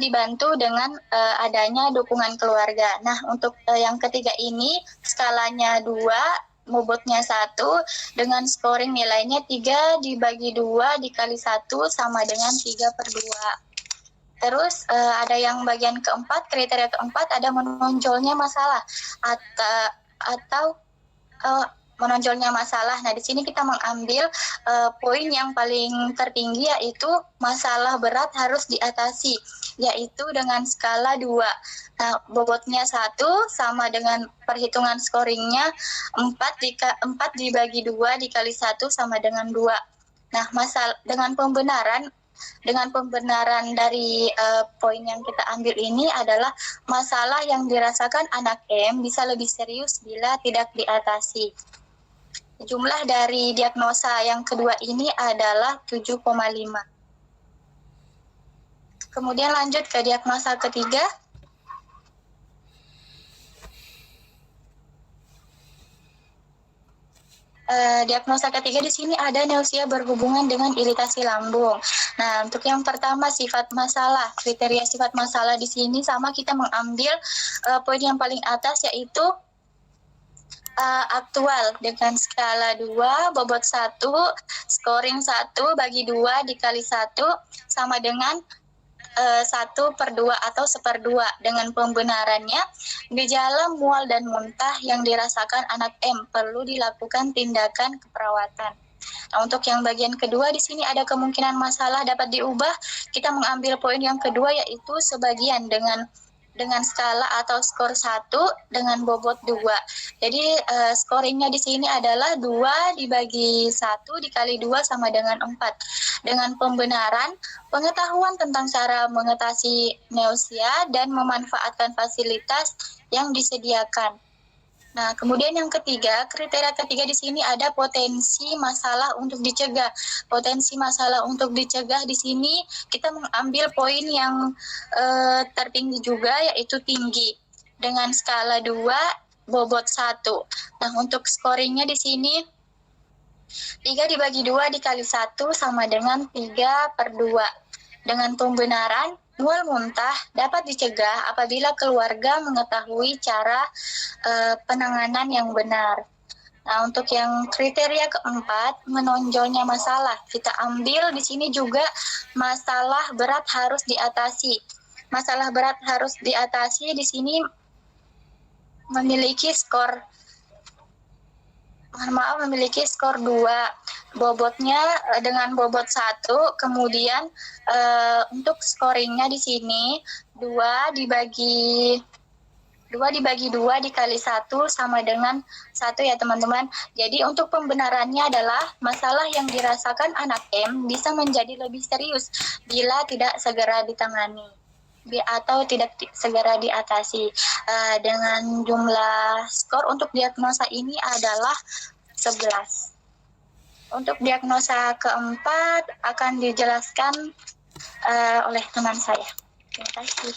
dibantu dengan adanya dukungan keluarga. Nah, untuk yang ketiga ini skalanya 2, bobotnya 1 dengan scoring nilainya 3 dibagi 2 dikali 1 sama dengan 3/2. Terus ada yang bagian keempat, kriteria keempat ada menonjolnya masalah atau menonjolnya masalah. Nah, di sini kita mengambil poin yang paling tertinggi yaitu masalah berat harus diatasi, yaitu dengan skala 2. Nah, bobotnya 1 sama dengan perhitungan scoringnya 4 dibagi 2 dikali 1 sama dengan 2. Nah, dengan pembenaran dari poin yang kita ambil ini adalah masalah yang dirasakan anak M bisa lebih serius bila tidak diatasi. Jumlah dari diagnosa yang kedua ini adalah 7,5. Kemudian lanjut ke diagnosa ketiga. Diagnosa ketiga di sini ada nausea berhubungan dengan iritasi lambung. Nah, untuk yang pertama sifat masalah, kriteria sifat masalah di sini sama kita mengambil poin yang paling atas yaitu aktual dengan skala 2, bobot 1, scoring 1 bagi 2 dikali 1 sama dengan 1/2 atau 1/2 dengan pembenarannya gejala mual dan muntah yang dirasakan anak M perlu dilakukan tindakan keperawatan. Nah, untuk yang bagian kedua di sini ada kemungkinan masalah dapat diubah. Kita mengambil poin yang kedua yaitu sebagian dengan skala atau skor 1 dengan bobot 2. Jadi scoringnya di sini adalah 2 dibagi 1 dikali 2 sama dengan 4. Dengan pembenaran pengetahuan tentang cara mengatasi nausea dan memanfaatkan fasilitas yang disediakan. Nah, kemudian yang ketiga, kriteria ketiga di sini ada potensi masalah untuk dicegah. Potensi masalah untuk dicegah di sini kita mengambil poin yang tertinggi juga yaitu tinggi dengan skala 2, bobot 1. Nah, untuk scoringnya di sini 3 dibagi 2 dikali 1 sama dengan 3/2. Dengan pembenaran mual muntah dapat dicegah apabila keluarga mengetahui cara penanganan yang benar. Nah, untuk yang kriteria keempat, menonjolnya masalah. Kita ambil di sini juga masalah berat harus diatasi. Masalah berat harus diatasi di sini memiliki skor 2. Bobotnya dengan bobot 1, kemudian untuk scoringnya di sini 2 dibagi 2 dikali 1 sama dengan 1 ya teman-teman. Jadi untuk pembenarannya adalah masalah yang dirasakan anak M bisa menjadi lebih serius bila tidak segera ditangani. atau tidak segera diatasi. Dengan jumlah skor untuk diagnosa ini adalah 11. Untuk diagnosa keempat akan dijelaskan oleh teman saya. Terima kasih.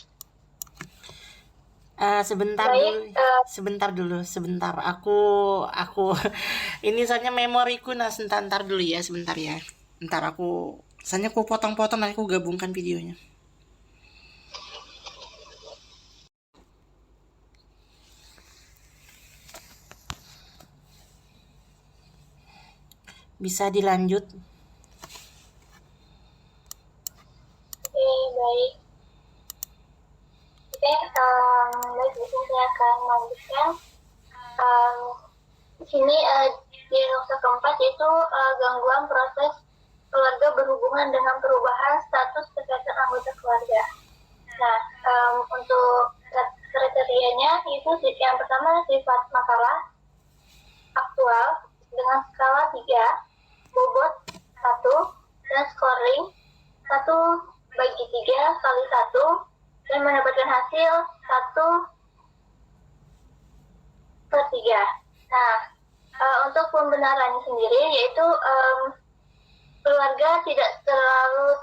Sebentar. Aku ini soalnya memoriku, nah sebentar dulu ya, sebentar ya. Ntar soalnya aku potong-potong, nanti aku gabungkan videonya. Bisa dilanjut. Oke, baik. Baik, di sini saya akan melanjutkan. Di sini diagnosa keempat yaitu gangguan proses keluarga berhubungan dengan perubahan status kesehatan anggota keluarga. Nah, untuk kriterianya itu yang pertama sifat masalah aktual dengan skala 3, bobot 1, dan scoring 1/3 kali 1, dan mendapatkan hasil 1/3. Nah, untuk pembenarannya sendiri yaitu keluarga tidak terlalu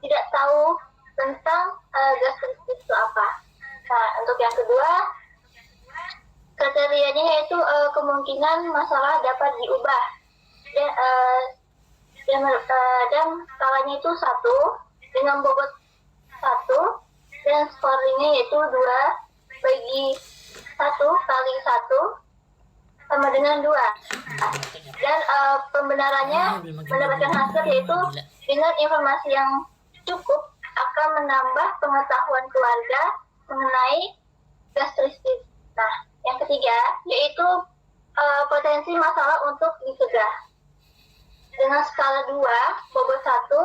tidak tahu tentang gastritis itu apa. Nah, untuk yang kedua kriterianya yaitu kemungkinan masalah dapat diubah dan skalanya itu 1 dengan bobot 1 dan scoringnya yaitu 2/1 kali 1 sama dengan 2. Dan pembenarannya mendapatkan hasil yaitu dengan informasi yang cukup akan menambah pengetahuan keluarga mengenai gastritis. Nah, yang ketiga yaitu potensi masalah untuk dicegah. Dengan skala 2, bobot 1,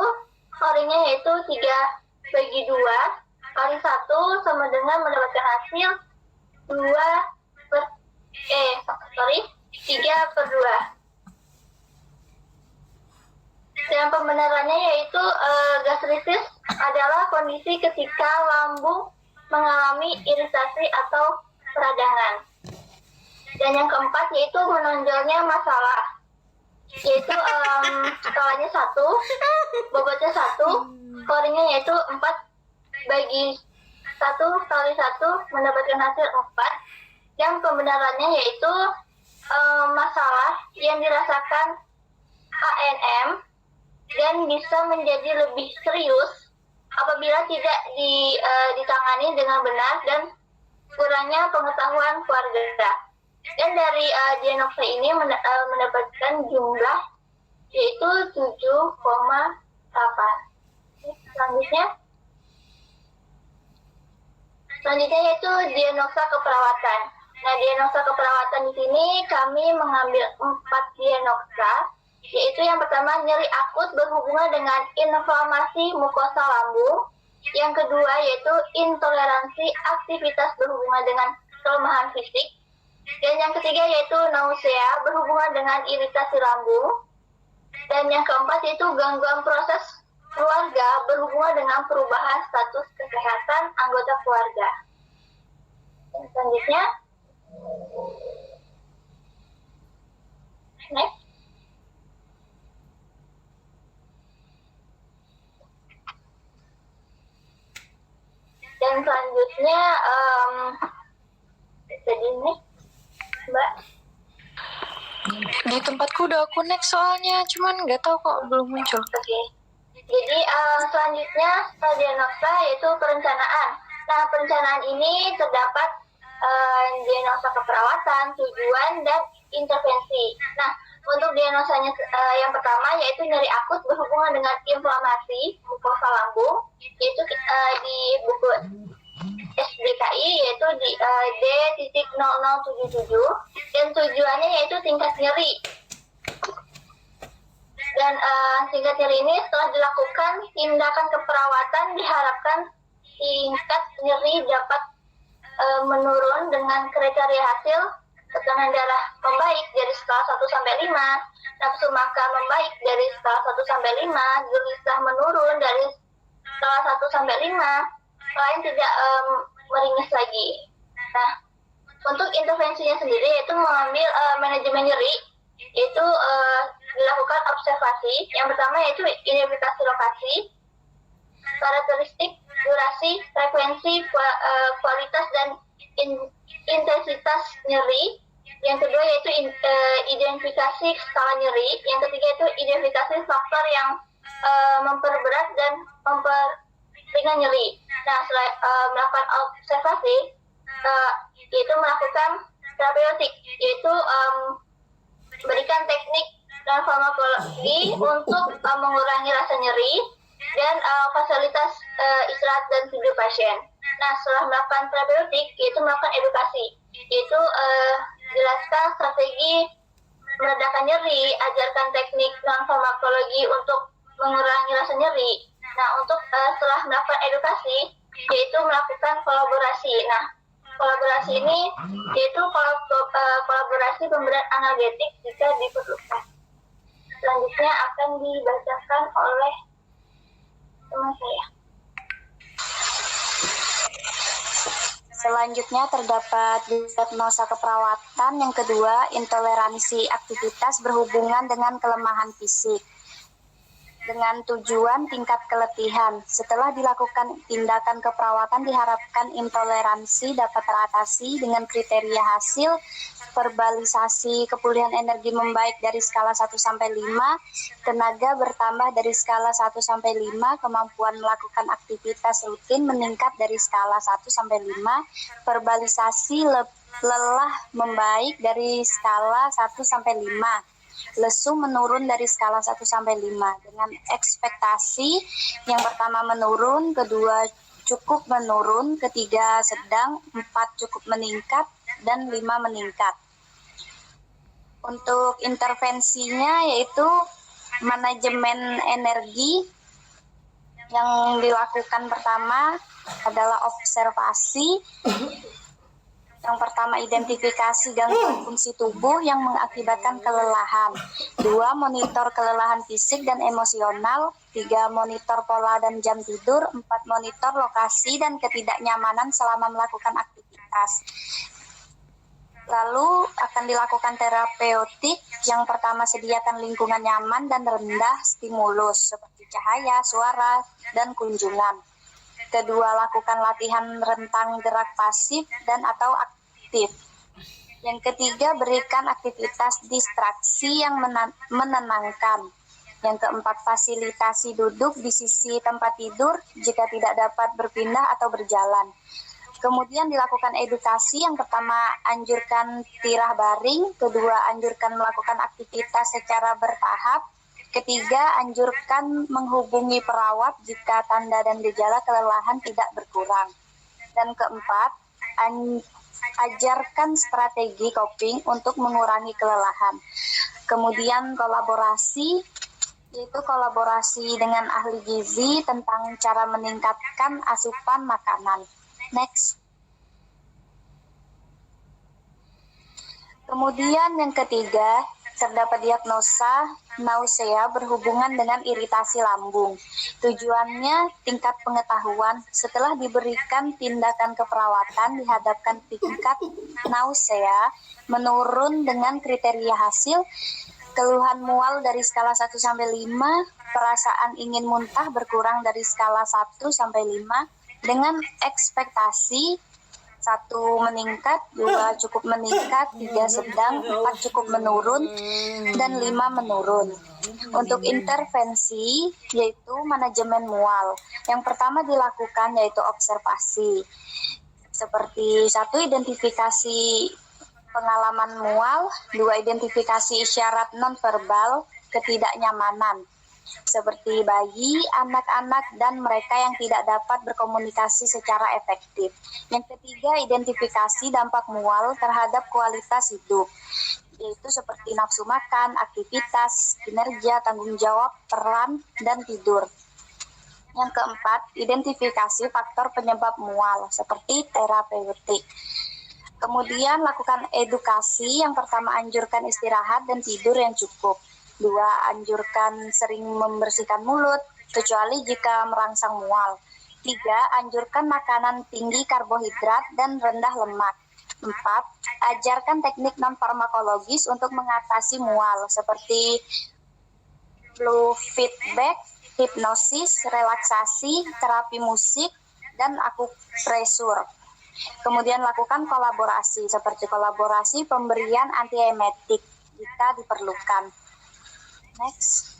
scoringnya yaitu 3/2 kali 1 sama dengan mendapatkan hasil 3/2. Dan pembenarannya yaitu gastritis adalah kondisi ketika lambung mengalami iritasi atau peradangan. Dan yang keempat yaitu menonjolnya masalah, yaitu skalanya 1, bobotnya 1, scoringnya yaitu 4/1 kali 1 mendapatkan hasil 4. Dan pembenarannya yaitu masalah yang dirasakan ANM dan bisa menjadi lebih serius apabila tidak ditangani dengan benar dan kurangnya pengetahuan keluarga. Dan dari diagnosa ini mendapatkan jumlah yaitu 7,8. Selanjutnya yaitu diagnosa keperawatan. Nah, diagnosa keperawatan di sini kami mengambil 4 diagnosa, yaitu yang pertama nyeri akut berhubungan dengan inflamasi mukosa lambung. Yang kedua yaitu intoleransi aktivitas berhubungan dengan kelemahan fisik. Dan yang ketiga yaitu nausea berhubungan dengan iritasi lambung. Dan yang keempat yaitu gangguan proses keluarga berhubungan dengan perubahan status kesehatan anggota keluarga. Dan selanjutnya, next. Dan selanjutnya, jadi ini, Mbak. Di tempatku udah aku next soalnya, cuman nggak tahu kok belum muncul. Oke. Jadi selanjutnya setelah diagnosa yaitu perencanaan. Nah, perencanaan ini terdapat diagnosa keperawatan, tujuan, dan intervensi. Nah, untuk diagnosanya yang pertama yaitu nyeri akut berhubungan dengan inflamasi mukosa lambung, yaitu di buku SDKI yaitu di D.0077, dan tujuannya yaitu tingkat nyeri. Dan tingkat nyeri ini setelah dilakukan tindakan keperawatan diharapkan tingkat nyeri dapat menurun dengan kriteria hasil tekanan darah membaik dari skala 1-5, nafsu makan membaik dari skala 1-5, gelisah menurun dari skala 1 sampai 5, klien tidak meringis lagi. Nah, untuk intervensinya sendiri yaitu mengambil manajemen nyeri, yaitu dilakukan observasi. Yang pertama yaitu identifikasi lokasi, karakteristik, durasi, frekuensi, kualitas, dan intensitas nyeri. Yang kedua yaitu identifikasi skala nyeri. Yang ketiga itu identifikasi faktor yang memperberat dan memperingan nyeri. Nah, setelah melakukan observasi, yaitu melakukan terapeutik, yaitu berikan teknik dan farmakologi untuk mengurangi rasa nyeri dan fasilitas istirahat dan tidur pasien. Nah, setelah melakukan terapeutik, yaitu melakukan edukasi, yaitu jelaskan strategi meredakan nyeri, ajarkan teknik non farmakologi untuk mengurangi rasa nyeri. Nah, untuk setelah melakukan edukasi, yaitu melakukan kolaborasi. Nah, kolaborasi ini yaitu kolaborasi pemberian analgetik jika diperlukan. Selanjutnya akan dibacakan oleh teman saya. Selanjutnya terdapat diagnosa keperawatan. Yang kedua, intoleransi aktivitas berhubungan dengan kelemahan fisik dengan tujuan tingkat keletihan. Setelah dilakukan tindakan keperawatan, diharapkan intoleransi dapat teratasi dengan kriteria hasil verbalisasi, kepulihan energi membaik dari skala 1 sampai 5, tenaga bertambah dari skala 1 sampai 5, kemampuan melakukan aktivitas rutin meningkat dari skala 1 sampai 5, verbalisasi lelah membaik dari skala 1 sampai 5. Lesu menurun dari skala 1 sampai 5 dengan ekspektasi yang pertama menurun, kedua cukup menurun, ketiga sedang, 4 cukup meningkat, dan 5 meningkat. Untuk intervensinya yaitu manajemen energi. Yang dilakukan pertama adalah observasi. Yang pertama, identifikasi gangguan fungsi tubuh yang mengakibatkan kelelahan. 2. Monitor kelelahan fisik dan emosional. 3. Monitor pola dan jam tidur. 4. Monitor lokasi dan ketidaknyamanan selama melakukan aktivitas. Lalu akan dilakukan terapeutik. Yang pertama, sediakan lingkungan nyaman dan rendah stimulus seperti cahaya, suara, dan kunjungan. Kedua, lakukan latihan rentang gerak pasif dan atau aktif. Yang ketiga, berikan aktivitas distraksi yang menenangkan. Yang keempat, fasilitasi duduk di sisi tempat tidur jika tidak dapat berpindah atau berjalan. Kemudian dilakukan edukasi. Yang pertama, anjurkan tirah baring. Kedua, anjurkan melakukan aktivitas secara bertahap. Ketiga, anjurkan menghubungi perawat jika tanda dan gejala kelelahan tidak berkurang. Dan keempat, ajarkan strategi coping untuk mengurangi kelelahan. Kemudian kolaborasi, yaitu kolaborasi dengan ahli gizi tentang cara meningkatkan asupan makanan. Next. Kemudian yang ketiga, terdapat diagnosa nausea berhubungan dengan iritasi lambung. Tujuannya tingkat pengetahuan. Setelah diberikan tindakan keperawatan, dihadapkan tingkat nausea menurun dengan kriteria hasil. Keluhan mual dari skala 1 sampai 5, perasaan ingin muntah berkurang dari skala 1 sampai 5 dengan ekspektasi 1 meningkat, 2 cukup meningkat, 3 sedang, 4 cukup menurun, dan 5 menurun. Untuk intervensi, yaitu manajemen mual. Yang pertama dilakukan yaitu observasi. Seperti 1, identifikasi pengalaman mual, 2, identifikasi isyarat nonverbal, ketidaknyamanan. Seperti bayi, anak-anak, dan mereka yang tidak dapat berkomunikasi secara efektif. Yang ketiga, identifikasi dampak mual terhadap kualitas hidup, yaitu seperti nafsu makan, aktivitas, kinerja, tanggung jawab, peran, dan tidur. Yang keempat, identifikasi faktor penyebab mual, seperti terapeutik. Kemudian lakukan edukasi. Yang pertama, anjurkan istirahat dan tidur yang cukup. 2. Anjurkan sering membersihkan mulut, kecuali jika merangsang mual. 3. Anjurkan makanan tinggi karbohidrat dan rendah lemak. 4. Ajarkan teknik non-farmakologis untuk mengatasi mual seperti flow feedback, hipnosis, relaksasi, terapi musik, dan akupresur. Kemudian lakukan kolaborasi seperti kolaborasi pemberian antiemetik jika diperlukan. Next.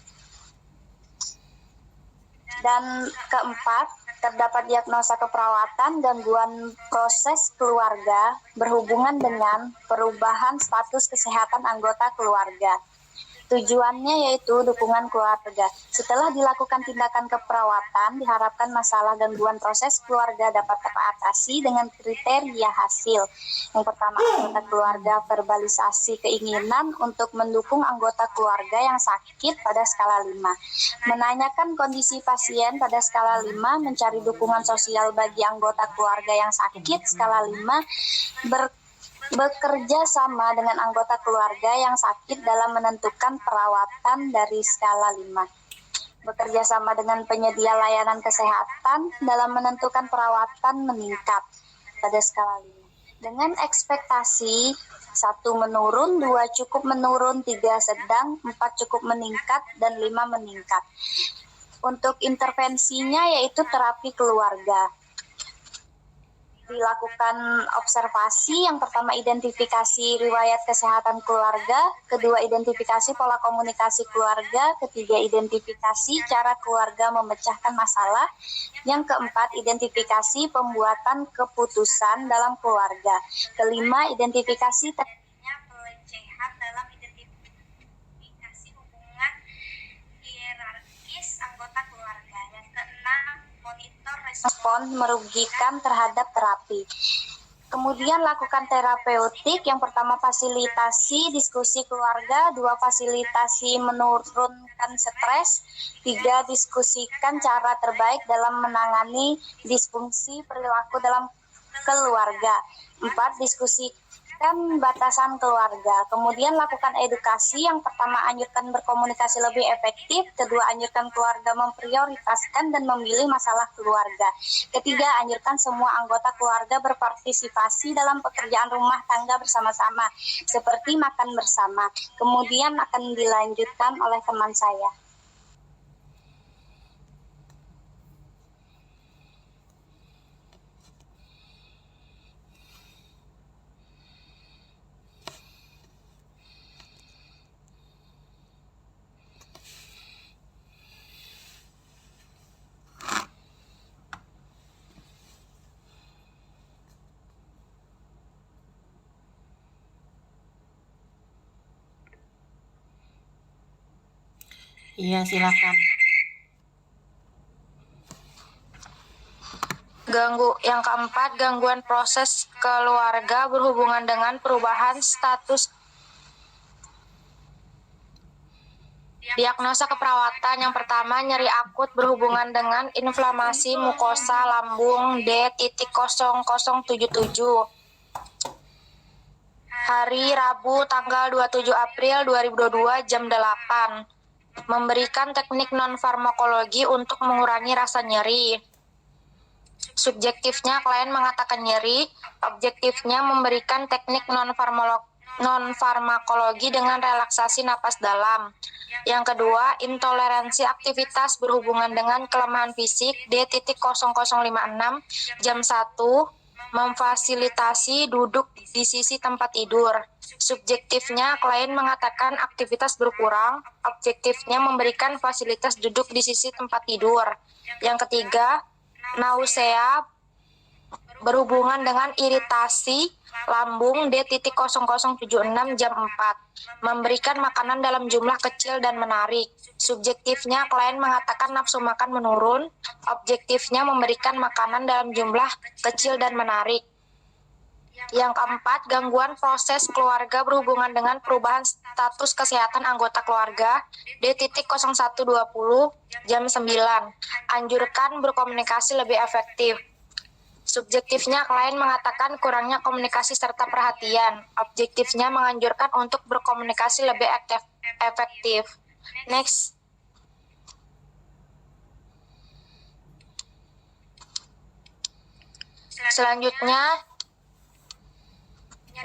Dan keempat, terdapat diagnosa keperawatan gangguan proses keluarga berhubungan dengan perubahan status kesehatan anggota keluarga. Tujuannya yaitu dukungan keluarga. Setelah dilakukan tindakan keperawatan, diharapkan masalah gangguan proses keluarga dapat teratasi dengan kriteria hasil. Yang pertama, anggota keluarga verbalisasi keinginan untuk mendukung anggota keluarga yang sakit pada skala 5. Menanyakan kondisi pasien pada skala 5, mencari dukungan sosial bagi anggota keluarga yang sakit skala 5, bekerja sama dengan anggota keluarga yang sakit dalam menentukan perawatan dari skala 5. Bekerja sama dengan penyedia layanan kesehatan dalam menentukan perawatan meningkat pada skala 5. Dengan ekspektasi 1 menurun, 2 cukup menurun, 3 sedang, 4 cukup meningkat, dan 5 meningkat. Untuk intervensinya yaitu terapi keluarga. Dilakukan observasi, yang pertama identifikasi riwayat kesehatan keluarga, kedua identifikasi pola komunikasi keluarga, ketiga identifikasi cara keluarga memecahkan masalah, yang keempat identifikasi pembuatan keputusan dalam keluarga, kelima identifikasi terjadinya pelecehan dalam identifikasi hubungan hierarkis anggota keluarga, yang keenam monitor respon merugikan terhadap terapi. Kemudian lakukan terapeutik, yang pertama fasilitasi diskusi keluarga, 2 fasilitasi menurunkan stres, 3 diskusikan cara terbaik dalam menangani disfungsi perilaku dalam keluarga, 4 diskusikan batasan keluarga. Kemudian lakukan edukasi, yang pertama anjurkan berkomunikasi lebih efektif, kedua anjurkan keluarga memprioritaskan dan memilih masalah keluarga, ketiga anjurkan semua anggota keluarga berpartisipasi dalam pekerjaan rumah tangga bersama-sama seperti makan bersama. Kemudian akan dilanjutkan oleh teman saya. Iya, silakan. Yang keempat, gangguan proses keluarga berhubungan dengan perubahan status. Diagnosa keperawatan, yang pertama nyeri akut berhubungan dengan inflamasi mukosa lambung D.0077. Hari Rabu tanggal 27 April 2022 jam 8. Memberikan teknik non-farmakologi untuk mengurangi rasa nyeri. Subjektifnya klien mengatakan nyeri, objektifnya memberikan teknik non-farmakologi dengan relaksasi napas dalam. Yang kedua, intoleransi aktivitas berhubungan dengan kelemahan fisik D.0056 jam 1. Memfasilitasi duduk di sisi tempat tidur. Subjektifnya klien mengatakan aktivitas berkurang, objektifnya memberikan fasilitas duduk di sisi tempat tidur. Yang ketiga, nausea berhubungan dengan iritasi lambung D.0076 jam 4. Memberikan makanan dalam jumlah kecil dan menarik. Subjektifnya klien mengatakan nafsu makan menurun, objektifnya memberikan makanan dalam jumlah kecil dan menarik. Yang keempat, gangguan proses keluarga berhubungan dengan perubahan status kesehatan anggota keluarga D.0120 jam 9. Anjurkan berkomunikasi lebih efektif. Subjektifnya klien mengatakan kurangnya komunikasi serta perhatian. Objektifnya menganjurkan untuk berkomunikasi lebih efektif. Next. Selanjutnya,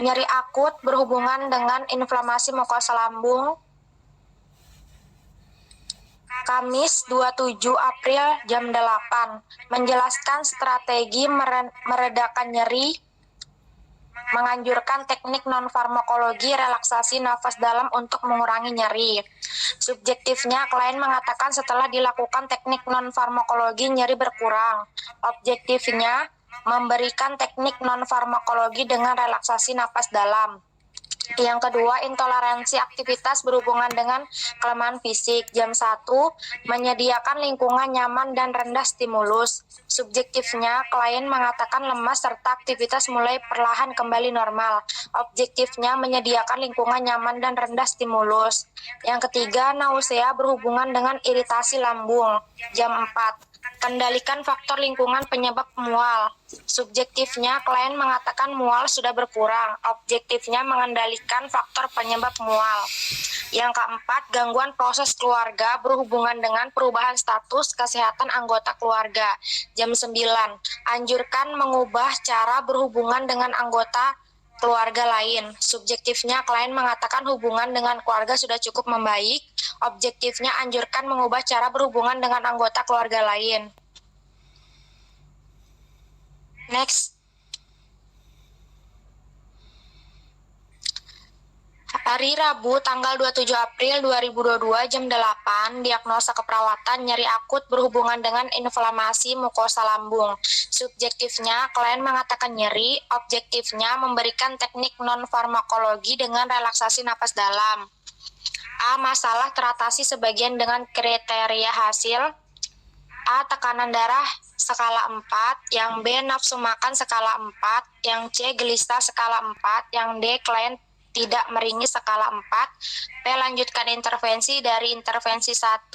nyeri akut berhubungan dengan inflamasi mukosa lambung. Kamis 27 April jam 8, menjelaskan strategi meredakan nyeri, menganjurkan teknik non-farmakologi relaksasi nafas dalam untuk mengurangi nyeri. Subjektifnya, klien mengatakan setelah dilakukan teknik non-farmakologi nyeri berkurang. Objektifnya, memberikan teknik non-farmakologi dengan relaksasi nafas dalam. Yang kedua, intoleransi aktivitas berhubungan dengan kelemahan fisik. Jam 1, menyediakan lingkungan nyaman dan rendah stimulus. Subjektifnya, klien mengatakan lemas serta aktivitas mulai perlahan kembali normal. Objektifnya, menyediakan lingkungan nyaman dan rendah stimulus. Yang ketiga, nausea berhubungan dengan iritasi lambung. Jam 4, kendalikan faktor lingkungan penyebab mual. Subjektifnya, klien mengatakan mual sudah berkurang. Objektifnya, mengendalikan faktor penyebab mual. Yang keempat, gangguan proses keluarga berhubungan dengan perubahan status kesehatan anggota keluarga. Jam 9, anjurkan mengubah cara berhubungan dengan anggota keluarga lain. Subjektifnya, klien mengatakan hubungan dengan keluarga sudah cukup membaik. Objektifnya, anjurkan mengubah cara berhubungan dengan anggota keluarga lain. Next. Hari Rabu tanggal 27 April 2022 jam 8, diagnosa keperawatan nyeri akut berhubungan dengan inflamasi mukosa lambung. Subjektifnya, klien mengatakan nyeri. Objektifnya, memberikan teknik non-farmakologi dengan relaksasi napas dalam. A. Masalah teratasi sebagian dengan kriteria hasil. A. Tekanan darah skala 4, yang B. Nafsu makan skala 4, yang C. Gelisah skala 4, yang D. Klien tidak meringis skala 4. P. Lanjutkan intervensi dari intervensi 1.1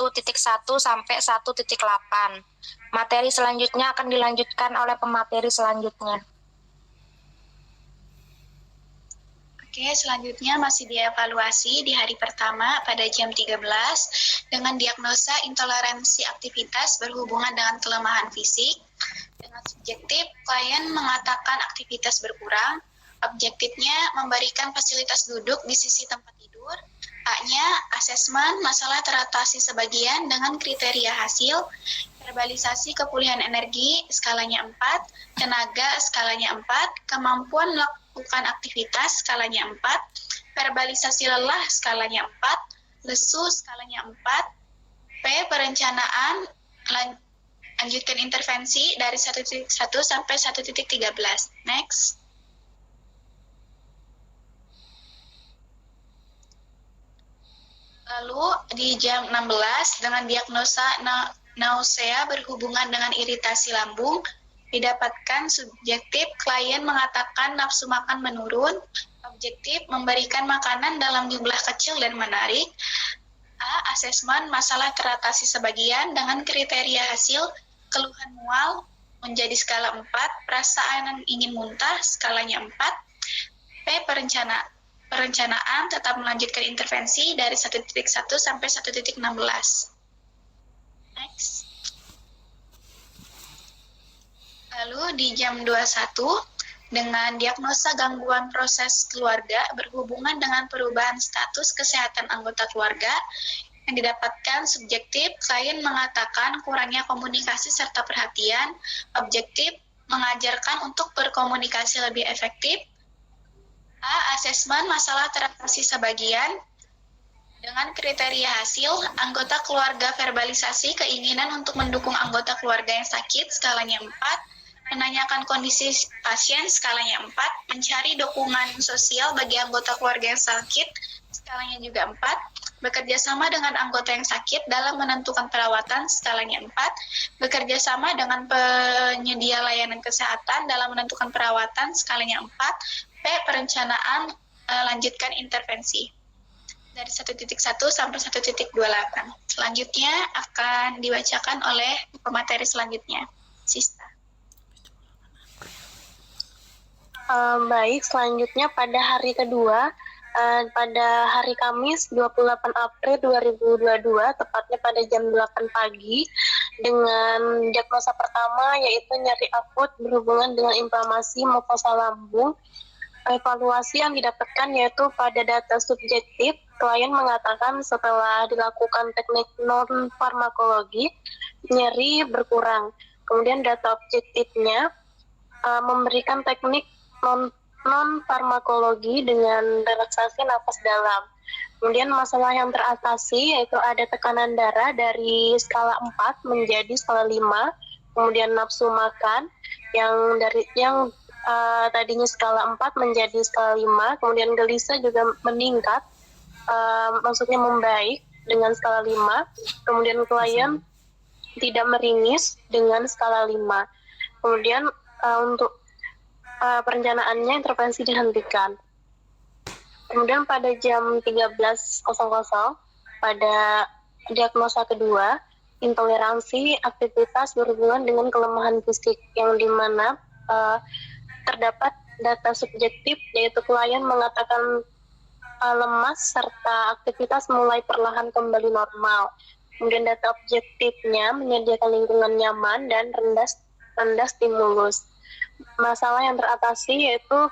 sampai 1.8. Materi selanjutnya akan dilanjutkan oleh pemateri selanjutnya. Oke, selanjutnya masih dievaluasi di hari pertama pada jam 13 dengan diagnosa intoleransi aktivitas berhubungan dengan kelemahan fisik. Dengan subjektif, klien mengatakan aktivitas berkurang. Objektifnya, memberikan fasilitas duduk di sisi tempat tidur. A-nya, asesmen masalah teratasi sebagian dengan kriteria hasil. Verbalisasi kepulihan energi skalanya 4, tenaga skalanya 4, kemampuan melakukan aktivitas skalanya 4, verbalisasi lelah skalanya 4, lesu skalanya 4, P. Perencanaan lanjutkan intervensi dari 1.1 sampai 1.13. Next. Lalu di jam 16 dengan diagnosa nausea berhubungan dengan iritasi lambung, didapatkan subjektif, klien mengatakan nafsu makan menurun. Objektif, memberikan makanan dalam jumlah kecil dan menarik. A. Asesmen masalah teratasi sebagian dengan kriteria hasil, keluhan mual menjadi skala 4, perasaan ingin muntah skalanya 4. P. Perencanaan tetap melanjutkan intervensi dari 1.1 sampai 1.16. Next. Lalu di jam 21, dengan diagnosa gangguan proses keluarga berhubungan dengan perubahan status kesehatan anggota keluarga, yang didapatkan subjektif, klien mengatakan kurangnya komunikasi serta perhatian. Objektif, mengajarkan untuk berkomunikasi lebih efektif. A. Asesmen masalah teratasi sebagian dengan kriteria hasil, anggota keluarga verbalisasi keinginan untuk mendukung anggota keluarga yang sakit skalanya 4, menanyakan kondisi pasien skalanya 4, mencari dukungan sosial bagi anggota keluarga yang sakit skalanya juga 4, bekerja sama dengan anggota yang sakit dalam menentukan perawatan skalanya 4, bekerja sama dengan penyedia layanan kesehatan dalam menentukan perawatan skalanya 4, P. Perencanaan lanjutkan intervensi dari 1.1 sampai 1.28. Selanjutnya akan dibacakan oleh pemateri selanjutnya. Sista. Baik, selanjutnya pada hari kedua pada hari Kamis 28 April 2022, tepatnya pada jam 8 pagi, dengan diagnosa pertama yaitu nyeri akut berhubungan dengan inflamasi mukosa lambung. Evaluasi yang didapatkan yaitu pada data subjektif, klien mengatakan setelah dilakukan teknik non-farmakologi, nyeri berkurang. Kemudian data objektifnya memberikan teknik non-farmakologi dengan relaksasi napas dalam. Kemudian masalah yang teratasi yaitu ada tekanan darah dari skala 4 menjadi skala 5, kemudian nafsu makan yang tadinya skala 4 menjadi skala 5, kemudian gelisah juga meningkat, maksudnya membaik dengan skala 5, kemudian klien tidak meringis dengan skala 5. Kemudian untuk perencanaannya intervensi dihentikan. Kemudian pada jam 13.00 pada diagnosa kedua, intoleransi aktivitas berhubungan dengan kelemahan fisik, yang dimana terdapat data subjektif yaitu klien mengatakan lemas serta aktivitas mulai perlahan kembali normal. Kemudian data objektifnya menyediakan lingkungan nyaman dan rendah stimulus. Masalah yang teratasi yaitu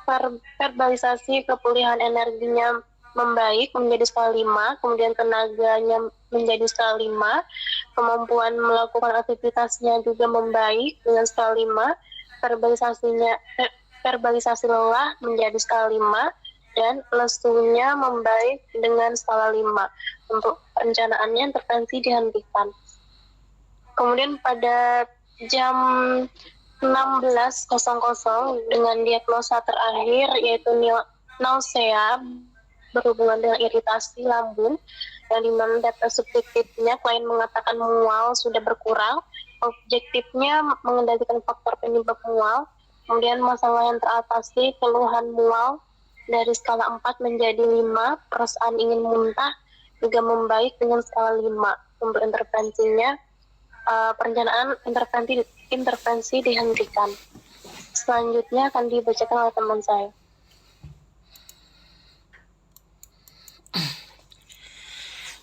verbalisasi kepulihan energinya membaik menjadi skala 5, kemudian tenaganya menjadi skala 5, kemampuan melakukan aktivitasnya juga membaik dengan skala 5, verbalisasi lelah menjadi skala 5, dan lesunya membaik dengan skala 5. Untuk perencanaannya intervensi dihentikan. Kemudian pada jam 16.00 dengan diagnosa terakhir yaitu nausea berhubungan dengan iritasi lambung, yang dimana data subjektifnya klien mengatakan mual sudah berkurang, objektifnya mengendalikan faktor penyebab mual. Kemudian masalah yang teratasi keluhan mual dari skala 4 menjadi 5, perasaan ingin muntah juga membaik dengan skala 5. Untuk intervensinya, perencanaan intervensi dihentikan. Selanjutnya akan dibacakan oleh teman saya.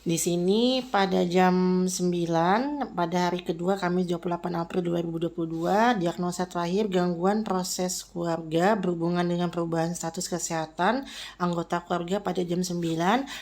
Di sini pada jam 9 pada hari kedua Kamis 28 April 2022, diagnosa terakhir gangguan proses keluarga berhubungan dengan perubahan status kesehatan anggota keluarga pada jam 9.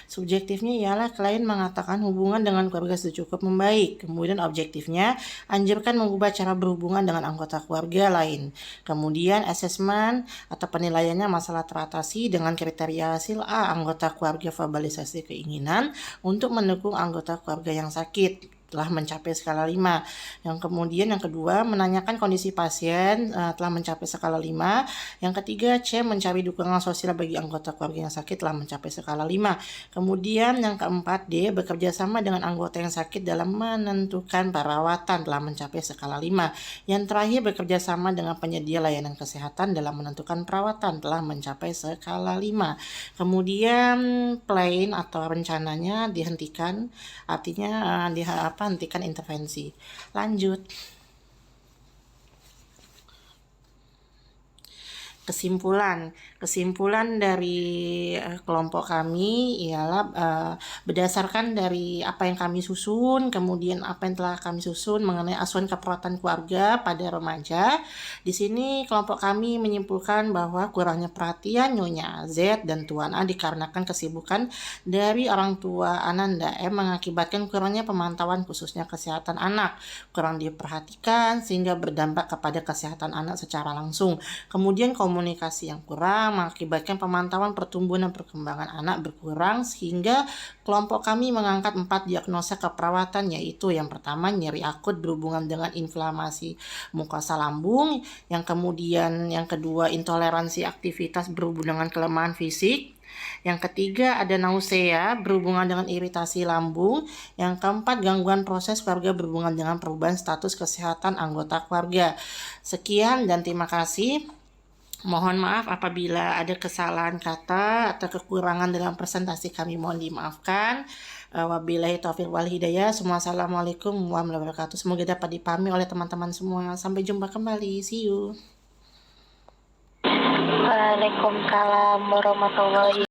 Subjektifnya ialah klien mengatakan hubungan dengan keluarga sudah cukup membaik. Kemudian objektifnya anjurkan mengubah cara berhubungan dengan anggota keluarga lain. Kemudian asesmen atau penilaiannya masalah teratasi dengan kriteria hasil A, anggota keluarga verbalisasi keinginan untuk mendukung anggota keluarga yang sakit telah mencapai skala 5. Yang kemudian yang kedua menanyakan kondisi pasien telah mencapai skala 5. Yang ketiga C, mencari dukungan sosial bagi anggota keluarga yang sakit telah mencapai skala 5. Kemudian yang keempat D, bekerja sama dengan anggota yang sakit dalam menentukan perawatan telah mencapai skala 5. Yang terakhir bekerja sama dengan penyedia layanan kesehatan dalam menentukan perawatan telah mencapai skala 5. Kemudian plan atau rencananya dihentikan, artinya hentikan intervensi. Lanjut. Kesimpulan dari kelompok kami ialah berdasarkan dari apa yang kami susun, kemudian apa yang telah kami susun mengenai asuhan keperawatan keluarga pada remaja. Di sini kelompok kami menyimpulkan bahwa kurangnya perhatian Nyonya Z dan Tuan A dikarenakan kesibukan dari orang tua Ananda M mengakibatkan kurangnya pemantauan khususnya kesehatan anak, kurang diperhatikan sehingga berdampak kepada kesehatan anak secara langsung. Kemudian komunikasi yang kurang mengakibatkan pemantauan pertumbuhan dan perkembangan anak berkurang, sehingga kelompok kami mengangkat 4 diagnosa keperawatan, yaitu yang pertama nyeri akut berhubungan dengan inflamasi mukosa lambung, yang kedua intoleransi aktivitas berhubungan dengan kelemahan fisik, yang ketiga ada nausea berhubungan dengan iritasi lambung, yang keempat gangguan proses keluarga berhubungan dengan perubahan status kesehatan anggota keluarga. Sekian dan terima kasih. Mohon maaf apabila ada kesalahan kata atau kekurangan dalam presentasi kami, mohon dimaafkan. Wabillahi taufiq wal hidayah. Assalamualaikum warahmatullahi wabarakatuh. Semoga dapat dipahami oleh teman-teman semua. Sampai jumpa kembali. See you. Waalaikumsalam warahmatullahi